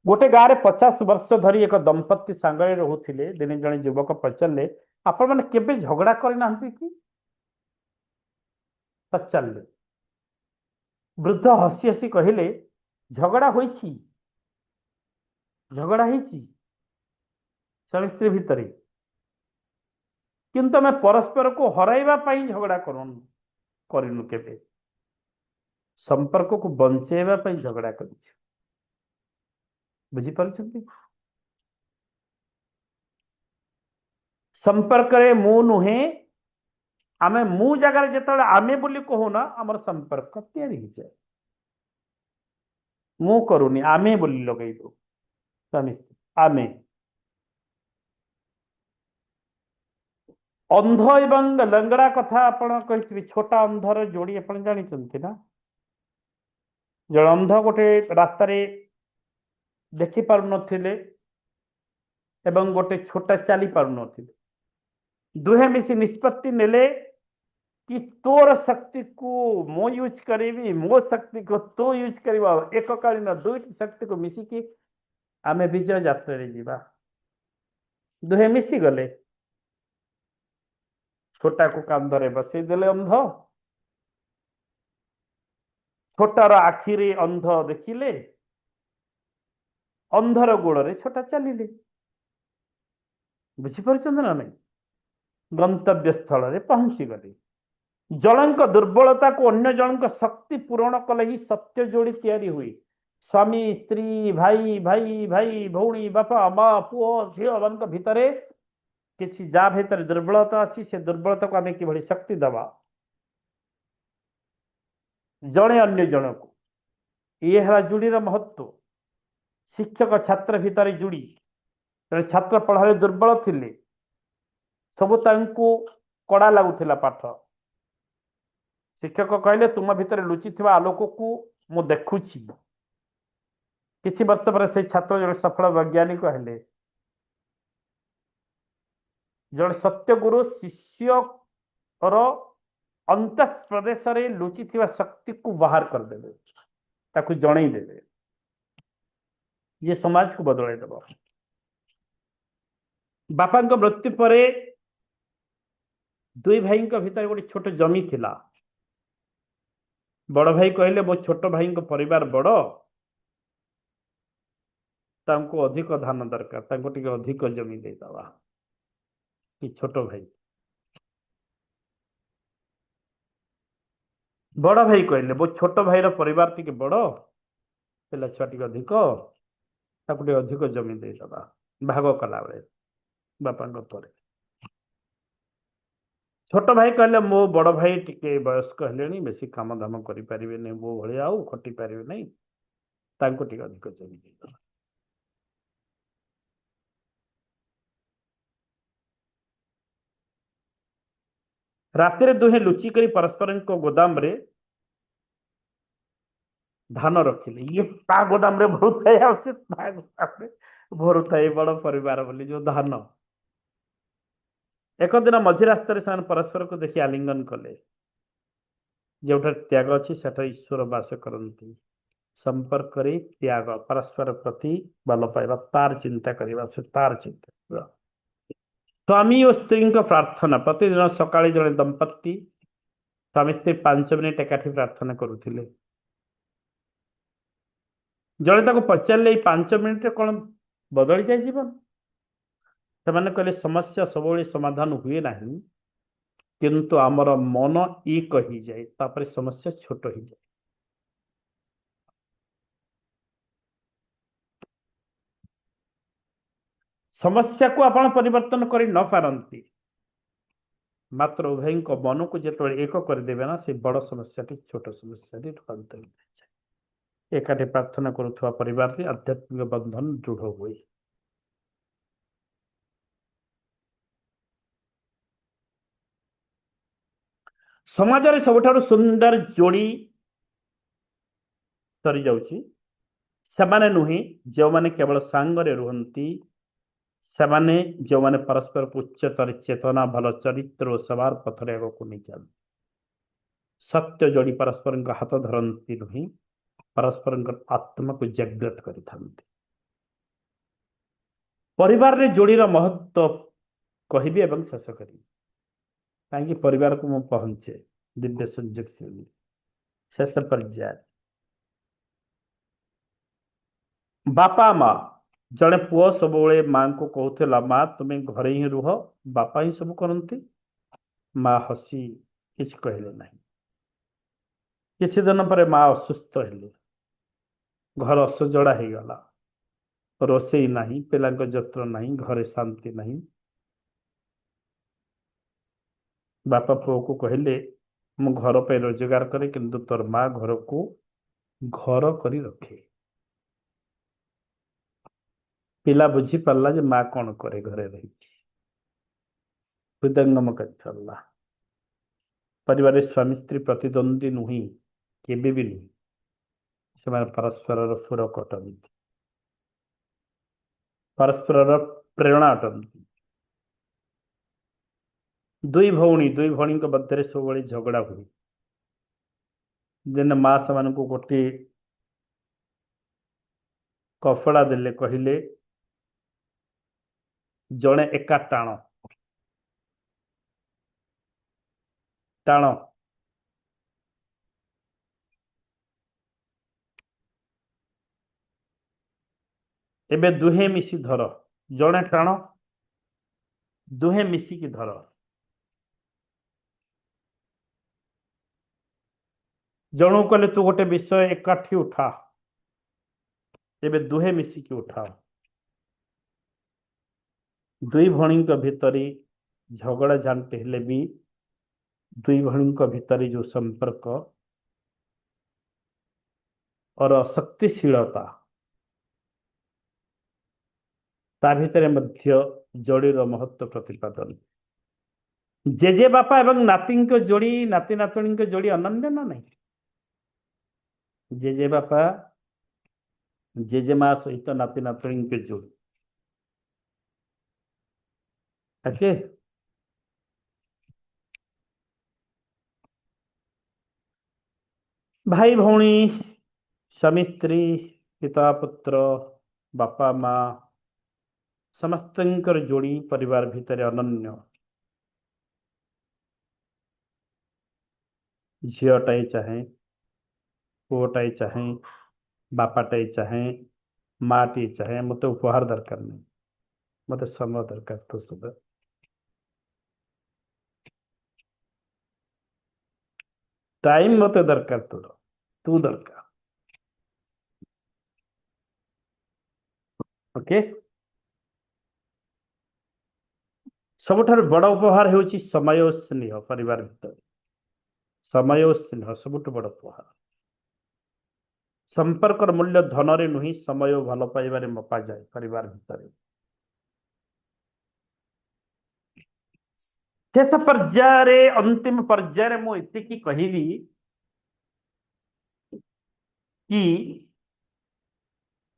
गोटे गाँव में 50 वर्ष धरी एक दंपत्ति सांगरे रोते दिने जड़े युवक पचारे आपण मैंने केबे झगड़ा करना कि पचारे वृद्ध हसी हसी कहले झगड़ा होइछि झगड़ा होइछि स्वामी स्त्री भितर किंतु आम परस्पर को हराइबा पई झगड़ा करूँ केबे संपर्क को बंचेबा पई झगड़ा करिछि बुझी पारुछंती संपर्क रे मु नुहे आमे मु जगह जेतले आमे बोली कहूना हमर संपर्क तैयारी हो जाए मु करूनी आमे बोली लगई दो स्वामी आमे अंध एवं लंगड़ा कथा आपण कहि छोटा अंधर जोड़ी आपण जानी चंती ना जण अंध गोटे रास्ता रे देखि पारु नथिले एवं गोटे छोटा चली पारु नथिले दुहे मिसी निष्पत्ति नेले कि तोर शक्ति को मो यूज करेबी मो शक्ति को तो यूज करबा एककालीन दुईटी शक्ति को मिसिकी आमे विजय यात्रा रे जीवा दुहे मिसी गले छोटा को कांधरे बसई देले अंध छोटार आखिरे अंध देखिले अंधर गोड़े छोटा चलिले बुझीपार ना नहीं गंतव्य स्थल रे पहुंची गले जणक दुर्बलता को अन्य जणक शक्ति पूरण कले ही सत्य जोड़ी तैयारी हुई स्वामी स्त्री भाई भाई भाई भौणी बापा माँ पुओ झील मान भितर किसी जा भीतर दुर्बलता अच्छी से दुर्बलता को आम कि शक्ति दबा जड़े अन्य जन को ये है जोड़ीर महत्व शिक्षक छात्र भितर जोड़ी छात्र पढ़ाई दुर्बल थिले सबू कड़ा लगुला पाठ शिक्षक कहले तुम भितर लुचि आलोक को मु देखुची किसी वर्ष पर से छात्र जन सफल वैज्ञानिक हेले जन सत्यगुरु शिष्य अंत प्रदेश रे लुचि शक्ति को बाहर करदे ताकू जणई देवे ये समाज को बदल देव बापा मृत्यु पर दुई भाई भितर गोटे छोट जमी थिला बड़ भाई कहले मो छोट भाई परिवार बड़ तांको अधिक धान दरकार तांको टिके अधिक जमी दे दवा कि छोट भाई बड़ भाई कहले मो छोट भाई रो परिवार टिके बड़ पिला छुआ टिके अधिक ताको टिके अधिक जमी दे दवा भाग कला बेले बापा पर छोट भाई कहले मो बड़ भाई टिके वयस्क हेले बेसी काम धाम करि परिबे नै मो भले आउ खटी परिबे नै तांको टिके अधिक जमी दे दवा राति रे दुहे लुचि करी परस्पर गोदाम रे धान रखिले ये ता गोदाम रे भरुताए बड़ परिवार बोली जो धान एक दिन मझी रास्ता से परस्पर को देखि आलिंगन कले जो त्याग अच्छी से ईश्वर वास करती संपर्क त्याग परस्पर प्रति भल पाइबा तार चिंता करवा से तार चिंता स्वामी और स्त्री प्रार्थना प्रतिदिन सकाଳେ जड़े दंपत्ति स्वामी स्त्री 5 मिनिट एकाठी प्रार्थना करुले जड़े पचारे 5 मिनिट कौन बदली जाए जीवन से कहले समस्या सब समाधान हुए ना किंतु आमर मन एक ही जाए तापर समस्या छोट ही जाए समस्या को आपण परिवर्तन कर न पारती मात्र उभय मन को जो एक करदे ना से बड़ समस्या छोट समस्या रूपांतरित हो जाए एकाठी प्रार्थना करुवा परिवार आध्यात्मिक बंधन दृढ़ हुए ସମାଜରେ ସବୁଠାରୁ ସୁନ୍ଦର ଯୋଡ଼ି ସରିଯାଉଛି ସେମାନେ ନୁହେଁ ଯେଉଁମାନେ କେବଳ ସାଙ୍ଗରେ ରୁହନ୍ତି, ସେମାନେ ଯେଉଁମାନେ ପରସ୍ପରକୁ ଉଚ୍ଚତର ଚେତନା, ଭଲ ଚରିତ୍ର ଓ ସେବାର ପଥରେ ଆଗକୁ ନେଇଯାଆନ୍ତି। ସତ୍ୟ ଯୋଡ଼ି ପରସ୍ପରଙ୍କ ହାତ ଧରନ୍ତି ନୁହେଁ, ପରସ୍ପରଙ୍କ ଆତ୍ମାକୁ ଜାଗ୍ରତ କରିଥାନ୍ତି। ପରିବାରରେ ଯୋଡ଼ିର ମହତ୍ଵ କହିବି ଏବଂ ଶେଷ କରିବି। କାହିଁକି ପରିବାରକୁ ମୁଁ ପହଞ୍ଚେ ଦିବ୍ୟ ସଂଯୋଗ ଶ୍ରେଣୀ ଶେଷ ପର୍ଯ୍ୟାୟ। ବାପା ମା, ଜଣେ ପୁଅ ସବୁବେଳେ ମାଙ୍କୁ କହୁଥିଲା, ମା ତୁମେ ଘରେ ହିଁ ରୁହ, ବାପା ହିଁ ସବୁ କରନ୍ତି। ମା ହସି କିଛି କହିଲେ ନାହିଁ। କିଛି ଦିନ ପରେ ମା ଅସୁସ୍ଥ ହେଲେ, ଘର ଅସଜଡ଼ା ହେଇଗଲା। ରୋଷେଇ ନାହିଁ, ପିଲାଙ୍କ ଯତ୍ନ ନାହିଁ, ଘରେ ଶାନ୍ତି ନାହିଁ। ବାପା ପୁଅକୁ କହିଲେ, ମୁଁ ଘର ପାଇଁ ରୋଜଗାର କରେ, କିନ୍ତୁ ତୋର ମା ଘରକୁ ଘର କରି ରଖେ। ପିଲା ବୁଝିପାରିଲା ଯେ ମା କଣ କରେ ଘରେ ରହିଛି, ହୃଦୟଙ୍ଗମ କରି ଚାଲିଲା। ପରିବାରରେ ସ୍ୱାମୀ ସ୍ତ୍ରୀ ପ୍ରତିଦ୍ୱନ୍ଦ୍ୱୀ ନୁହେଁ, କେବେ ବି ନୁହେଁ। ସେମାନେ ପରସ୍ପରର ପୂରକ ଅଟନ୍ତି, ପରସ୍ପରର ପ୍ରେରଣା ଅଟନ୍ତି। ଦୁଇ ଭଉଣୀଙ୍କ ମଧ୍ୟରେ ସବୁବେଳେ ଝଗଡ଼ା ହୁଏ। ଦିନେ ମା ସେମାନଙ୍କୁ ଗୋଟିଏ କପଡ଼ା ଦେଲେ, କହିଲେ ଜଣେ ଏକା ଟାଣ ଟାଣ ଏବେ ଦୁହେଁ ମିଶି ଧର। ଜଣେ ଟାଣ, ଦୁହେଁ ମିଶିକି ଧର। ଜଣକୁ କହିଲେ ତୁ ଗୋଟେ ବିଷୟ ଏକାଠି ଉଠା, ଏବେ ଦୁହେଁ ମିଶିକି ଉଠାଅ। ଦୁଇ ଭଉଣୀଙ୍କ ଭିତରେ ଝଗଡ଼ା ଝାଣ୍ଟି ହେଲେ ବି ଦୁଇ ଭଉଣୀଙ୍କ ଭିତରେ ଯୋଉ ସମ୍ପର୍କ और ଶକ୍ତିଶୀଳତା, ତା ଭିତରେ ମଧ୍ୟ ଯୋଡ଼ିର ମହତ୍ଵ ପ୍ରତିପାଦନ। ଜେଜେ ବାପା ଏବଂ ନାତିଙ୍କ ଯୋଡ଼ି, ନାତି ନାତୁଣୀଙ୍କ ଯୋଡ଼ି ଅନନ୍ୟ ନା ନାହିଁ? ଜେଜେ ବାପା ଜେଜେମା ସହିତ ନାତି ନାତୁଣୀଙ୍କ ଯୋଡ଼ି। ଓକେ, ଭାଇ ଭଉଣୀ, ସ୍ୱାମୀ ସ୍ତ୍ରୀ, ପିତା ପୁତ୍ର, ବାପା ମା, ସମସ୍ତଙ୍କର ଯୋଡ଼ି ପରିବାର ଭିତରେ ଅନନ୍ୟ। ଝିଅଟାଏ ଚାହେଁ, ପୁଅଟାଏ ଚାହେଁ, ବାପାଟାଏ ଚାହେଁ, ମାଟିଏ ଚାହେଁ, ମୋତେ ଉପହାର ଦରକାର ନାହିଁ, ମୋତେ ସମୟ ଦରକାର ତୋ ସହିତ। टाइम मत दरकार, तोर तू दरकार। ओके, सबुठारु बड़ उपहार हेउची समय और स्नेह। परिवार भीतर समय और स्नेह सबुठ बड़ उपहार। संपर्कर मूल्य धन रे नुही, समय और भल पाइबारे मपा जाए। परिवार भीतर शेष पर्याय, अंतिम पर्याय मु एतिकी कहिबी कि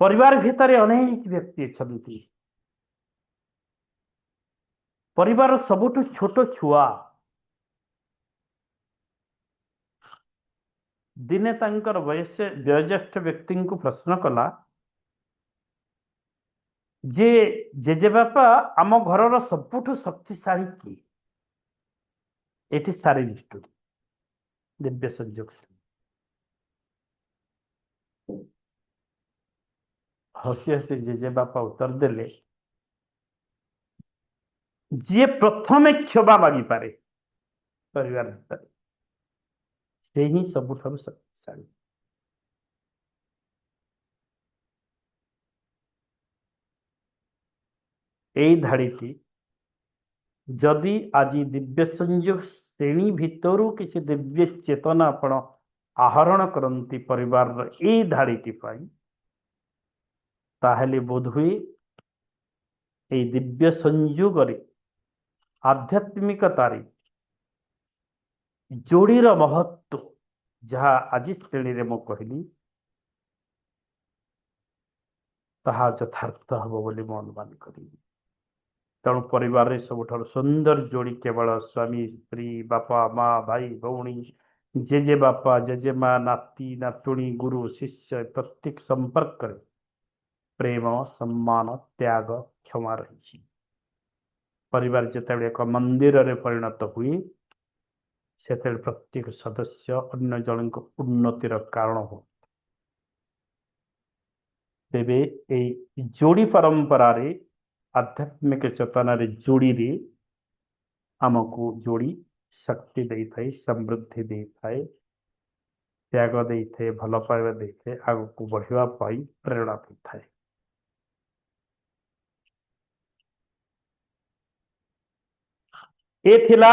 परिवार भितर अनेक व्यक्ति अछंती। परिवार सबुठु छोट छुआ दिने तांकर वयोज्येष्ठ व्यक्ति को प्रश्न कला जे जेजे बापा आम घर सबुठु शक्तिशाली किए? एठी सारी स्टोरी दिव्य संयोग हसी हसी जेजे बापा उत्तर देले, जी प्रथमे क्षमा मागी पारे परिवार भीतर से ही सबुठारु शक्तिशाली। एई धाड़ीटी जदि आज दिव्य संयोग श्रेणी भितरु किसी दिव्य चेतना आपण आहरण करती परिवार ए धाड़ीटी पाई, ताहले बोध हुए ए दिव्य संयोग रे आध्यात्मिकतारे ଯୋଡିର ମହତ୍ଵ ଯାହା ଆଜି ଶ୍ରେଣୀରେ ମୁଁ କହିଲି ତାହା ଯଥାର୍ଥ ହେବ ବୋଲି ମୁଁ ଅନୁମାନ କରିବି। ତେଣୁ ପରିବାରରେ ସବୁଠାରୁ ସୁନ୍ଦର ଯୋଡି କେବଳ ସ୍ୱାମୀ ସ୍ତ୍ରୀ, ବାପା ମା, ଭାଇ ଭଉଣୀ, ଜେଜେ ବାପା, ଜେଜେ ମା, ନାତି ନାତୁଣୀ, ଗୁରୁ ଶିଷ୍ୟ ପ୍ରତ୍ୟେକ ସମ୍ପର୍କରେ ପ୍ରେମ, ସମ୍ମାନ, ତ୍ୟାଗ, କ୍ଷମା ରହିଛି। ପରିବାର ଯେତେବେଳେ ଏକ ମନ୍ଦିରରେ ପରିଣତ ହୁଏ ସେତେବେଳେ ପ୍ରତ୍ୟେକ ସଦସ୍ୟ ଅନ୍ୟ ଜଣଙ୍କ ଉନ୍ନତିର କାରଣ ହୁଏ। ତେବେ ଏଇ ଯୋଡି ପରମ୍ପରାରେ ଆଧ୍ୟାତ୍ମିକ ଚେତନାରେ ଯୋଡିରେ ଆମକୁ ଯୋଡି ଶକ୍ତି ଦେଇଥାଏ, ସମୃଦ୍ଧି ଦେଇଥାଏ, ତ୍ୟାଗ ଦେଇଥାଏ, ଭଲ ପାଇବା ଦେଇଥାଏ, ଆଗକୁ ବଢିବା ପାଇଁ ପ୍ରେରଣା ଦେଇଥାଏ। ଏ ଥିଲା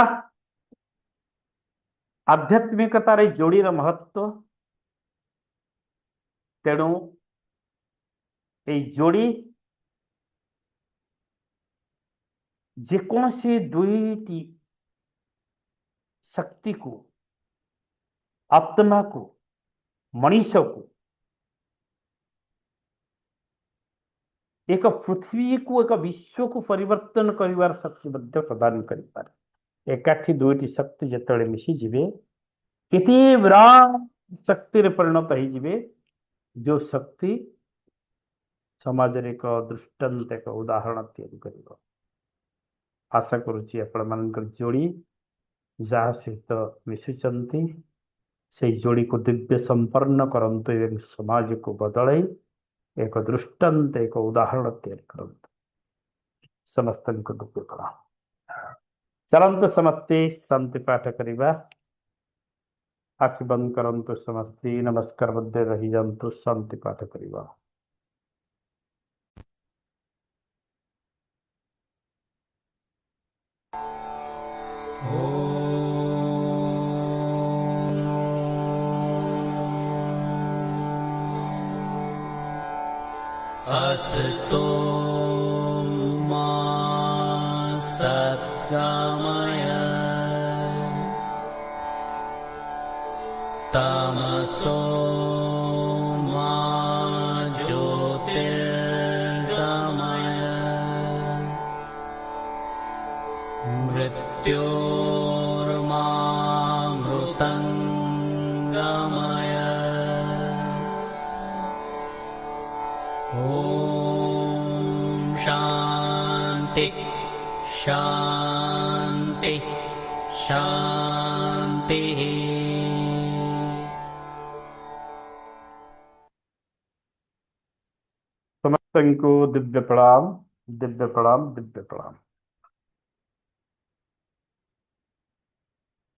ଆଧ୍ୟାତ୍ମିକତାରେ ଯୋଡିର ମହତ୍ଵ। ତେଣୁ এই ଯୋଡି ଯେକୌଣସି ଦୁଇଟି ଶକ୍ତିକୁ, ଆତ୍ମାକୁ, ମଣିଷକୁ ଏକ ପୃଥିବୀକୁ, ଏକ ବିଶ୍ୱକୁ ପରିବର୍ତ୍ତନ କରିବାର ଶକ୍ତି ମଧ୍ୟ ପ୍ରଦାନ କରିପାରେ। ଏକାଠି ଦୁଇଟି ଶକ୍ତି ଯେତେବେଳେ ମିଶିଯିବେ ଏତେ ବିରାଟ ଶକ୍ତିରେ ପରିଣତ ହେଇଯିବେ ଯୋଉ ଶକ୍ତି ସମାଜରେ ଏକ ଦୃଷ୍ଟାନ୍ତ, ଏକ ଉଦାହରଣ ତିଆରି କରିବ। ଆଶା କରୁଛି ଆପଣମାନଙ୍କର ଯୋଡି ଯାହା ସହିତ ମିଶୁଛନ୍ତି ସେଇ ଯୋଡିକୁ ଦିବ୍ୟ ସମ୍ପନ୍ନ କରନ୍ତୁ ଏବଂ ସମାଜକୁ ବଦଳାଇ ଏକ ଦୃଷ୍ଟାନ୍ତ, ଏକ ଉଦାହରଣ ତିଆରି କରନ୍ତୁ। ସମସ୍ତଙ୍କୁ ଦିବ୍ୟ ପ୍ରଣାମ। ଚାଲନ୍ତୁ ସମସ୍ତେ ଶାନ୍ତି ପାଠ କରିବା। ଆଖି ବନ୍ଦ କରନ୍ତୁ ସମସ୍ତେ, ନମସ୍କାର ମଧ୍ୟରେ ରହିଯାଆନ୍ତୁ, ଶାନ୍ତି ପାଠ କରିବା। असतो मा सद्गमय तमसो मा ज्योतिर्गमय मृत्योर्मा मृतङ्गमय ॐ शान्ति शान्ति शान्तिः। समस्तଙ୍କୁ ଦିବ୍ୟ ପ୍ରଣାମ, ଦିବ୍ୟ ପ୍ରଣାମ, ଦିବ୍ୟ ପ୍ରଣାମ।